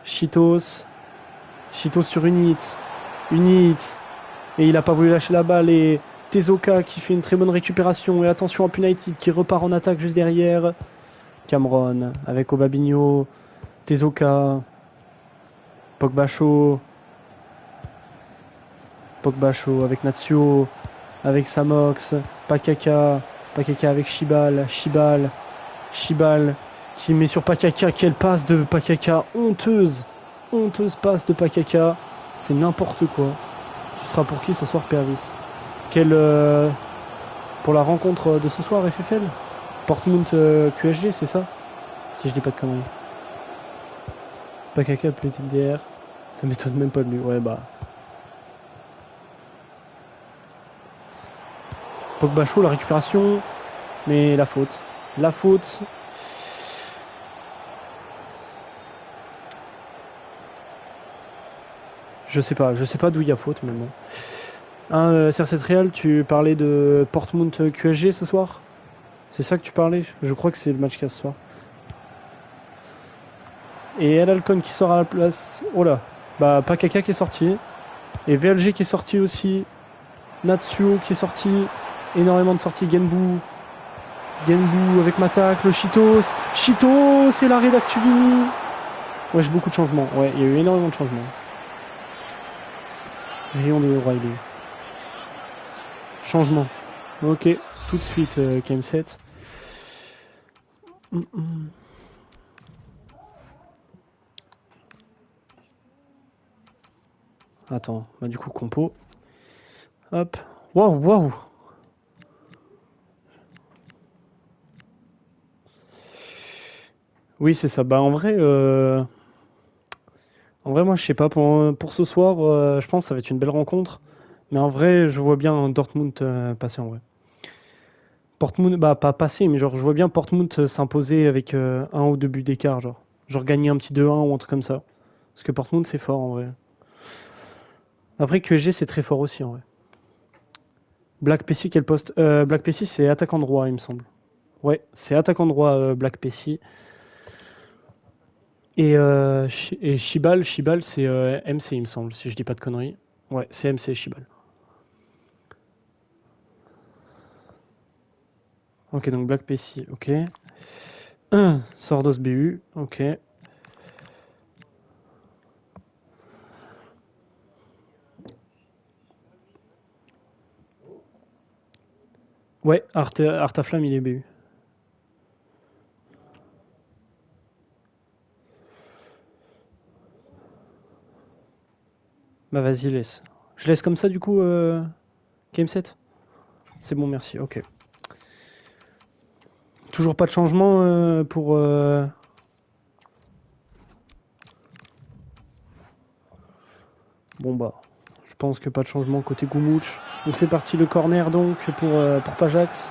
Chitos. Chitos sur Unitz. Unitz. Et il n'a pas voulu lâcher la balle. Et Tezoka qui fait une très bonne récupération. Et attention à United qui repart en attaque juste derrière. Cameron avec Obabinho. Tezoka. Pogbacho. Pogbacho avec Natsio. Avec Samox. Pakaka. Pakaka avec Shibal. Shibal. Shibal qui met sur Pakaka. Quelle passe de Pakaka. Honteuse. Honteuse passe de Pakaka. C'est n'importe quoi. Ce sera pour qui ce soir, Pervis? Pour la rencontre de ce soir, FFL Portmouth QSG, c'est ça? Si je dis pas de conneries. Pakaka, petite DR. Ça m'étonne même pas de lui. Ouais, bah. Pogba chaud, la récupération. Mais la faute. La faute. Je sais pas d'où il y a faute, mais bon. CR7 Real, tu parlais de Portmouth QSG ce soir? C'est ça que tu parlais? Je crois que c'est le match qu'il y a ce soir. Et El Alcon qui sort à la place. Oh là. Bah, Pakaka qui est sorti. Et VLG qui est sorti aussi. Natsuo qui est sorti. Énormément de sorties. Genbu. Genbu avec Matak, le Chitos. Chitos et l'arrêt d'Actubini. Ouais, j'ai beaucoup de changements. Ouais, il y a eu énormément de changements. Rayon de O'Reilly. Changement. Ok, tout de suite, KM7. Attends, bah du coup, compo. Hop. Waouh, waouh. Oui, c'est ça. Bah en vrai, moi, je sais pas. Pour ce soir, je pense que ça va être une belle rencontre. Mais en vrai, je vois bien Dortmund passer en vrai. Portmouth, bah pas passer, mais genre je vois bien Portmouth s'imposer avec un ou deux buts d'écart, genre gagner un petit 2-1 ou un truc comme ça. Parce que Portmouth c'est fort en vrai. Après QSG c'est très fort aussi en vrai. Black Pessi quel poste? Black Pessi c'est attaquant droit il me semble. Ouais, c'est attaquant droit Black Pessi. Et Shibal c'est MC il me semble, si je dis pas de conneries. Ouais, c'est MC Shibal. Ok, donc Black Pessi, ok. Sordos BU, ok. Ouais, Artaflam il est BU. Bah vas-y, laisse. Je laisse comme ça du coup, Game 7. C'est bon, merci, ok. Toujours pas de changement pour... Bon bah, je pense que pas de changement côté Goumouch. Donc c'est parti le corner donc pour Pajax.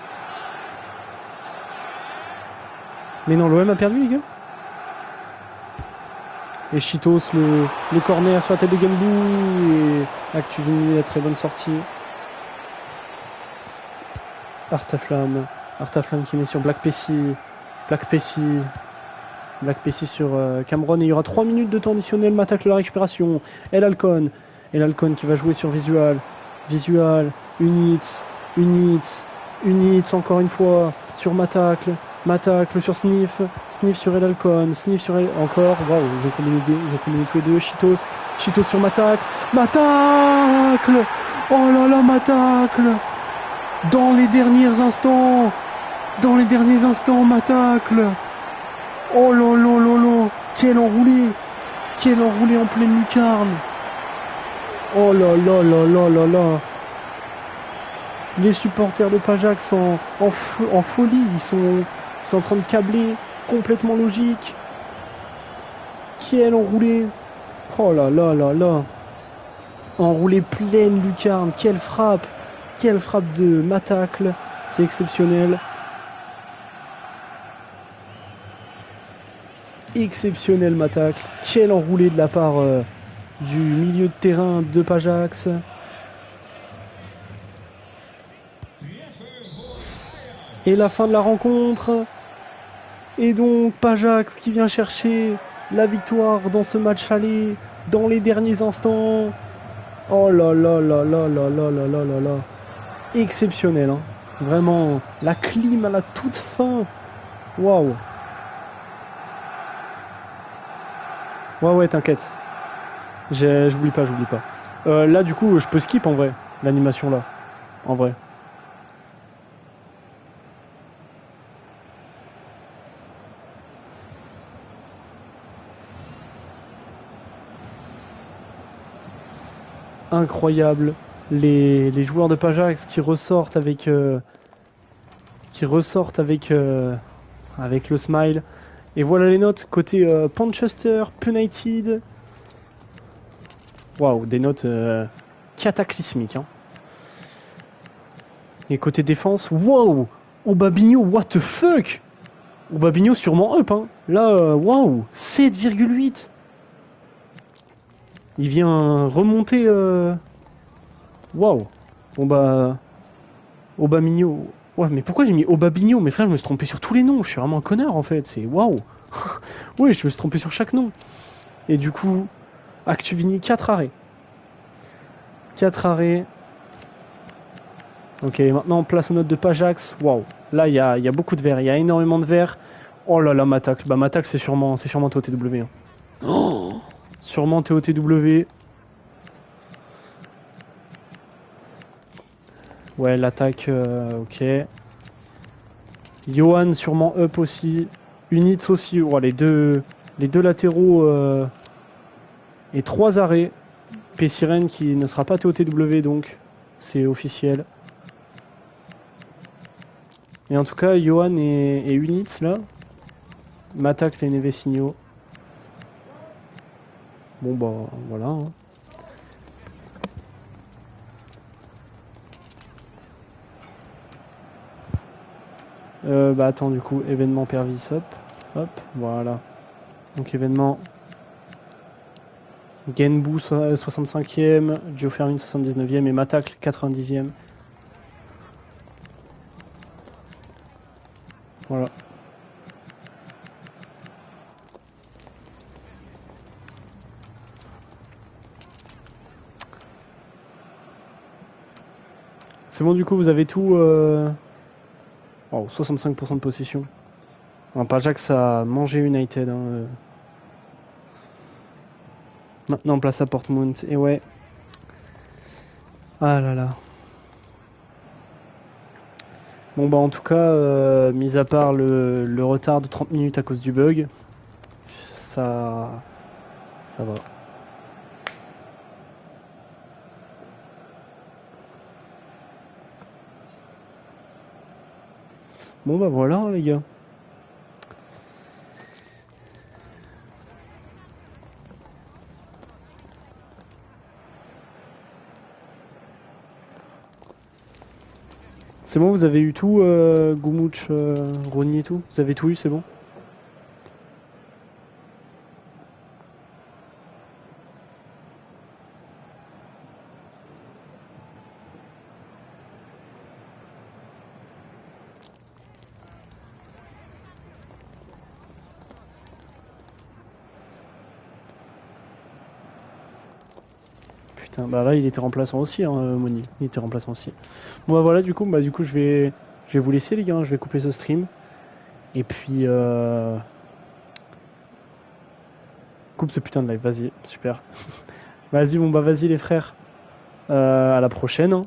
Mais non, l'OM a perdu les gars. Et Chitos, le corner sur la tête de Gambou. Et Actuvini, la très bonne sortie. Artaflam qui met sur Black Pessi. Black Pessi sur Cameron. Et il y aura 3 minutes de temps additionnel. M'attaque la récupération. El Alcon qui va jouer sur Visual. Unitz encore une fois sur Matacle sur Sniff sur El Alcon, encore, waouh, ils ont combiné tous les deux, Chitos sur Matacle, oh là là, Matacle, dans les derniers instants, Matacle, oh là là là là, quel enroulé en pleine lucarne, oh là là là là là là. Les supporters de Pajax en folie, ils sont en train de câbler, complètement logique. Quel enroulé. Oh là là là là. Enroulé pleine lucarne, quelle frappe. Quelle frappe de Matacle. C'est exceptionnel. Exceptionnel Matacle. Quel enroulé de la part du milieu de terrain de Pajax. Et la fin de la rencontre. Et donc Pajax qui vient chercher la victoire dans ce match aller dans les derniers instants. Oh là là là là là là là là là là. Exceptionnel, hein. Vraiment, la clim à la toute fin. Waouh. Ouais, t'inquiète. J'oublie pas. Là, du coup, je peux skip en vrai, l'animation là. En vrai. Incroyable. Les joueurs de Pajax qui ressortent avec avec le smile. Et voilà les notes côté Manchester United. Waouh, des notes cataclysmiques. Hein. Et côté défense, waouh, Obabinho, what the fuck. Obabinho sûrement up. Hein. Là, waouh, 7,8. Il vient remonter. Waouh. Bon bah. Obabinho. Ouais, mais pourquoi j'ai mis Obabinho? Mes frères, je me suis trompé sur tous les noms. Je suis vraiment un connard en fait. C'est waouh. Oui, je me suis trompé sur chaque nom. Et du coup, Actuvini, 4 arrêts. 4 arrêts. Ok, maintenant place aux notes de Pajax. Waouh. Là, il y a beaucoup de verre. Il y a énormément de verre. Oh là là, Matacle. Bah, Matacle, c'est sûrement TOTW. Hein. Oh, sûrement TOTW. Ouais, l'attaque, ok. Johan, sûrement up aussi. Units aussi. Oh, les deux latéraux et 3 arrêts. P-Sirène qui ne sera pas TOTW, donc c'est officiel. Et en tout cas, Johan et Units, là, m'attaquent les Nevesignaux. Bon, bah, voilà. Hein. Bah, attends, du coup, événement Pervis, hop, voilà. Donc, événement Genbu 65e, Geofermin 79e et Matacle 90e. Voilà. C'est bon, du coup, vous avez tout. Oh, 65% de possession. Pajax a mangé United. Hein. Maintenant, place à Portmount. Et ouais. Ah là là. Bon, bah, en tout cas, mis à part le retard de 30 minutes à cause du bug, ça va. Bon bah voilà hein, les gars. C'est bon, vous avez eu tout, Goumouch, Ronny et tout? Vous avez tout eu, c'est bon? Putain, bah là il était remplaçant aussi, hein, Moni. Il était remplaçant aussi. Bon bah voilà, du coup je vais vous laisser les gars, je vais couper ce stream. Et puis coupe ce putain de live, vas-y, super. Vas-y, bon bah vas-y les frères. À la prochaine. Hein.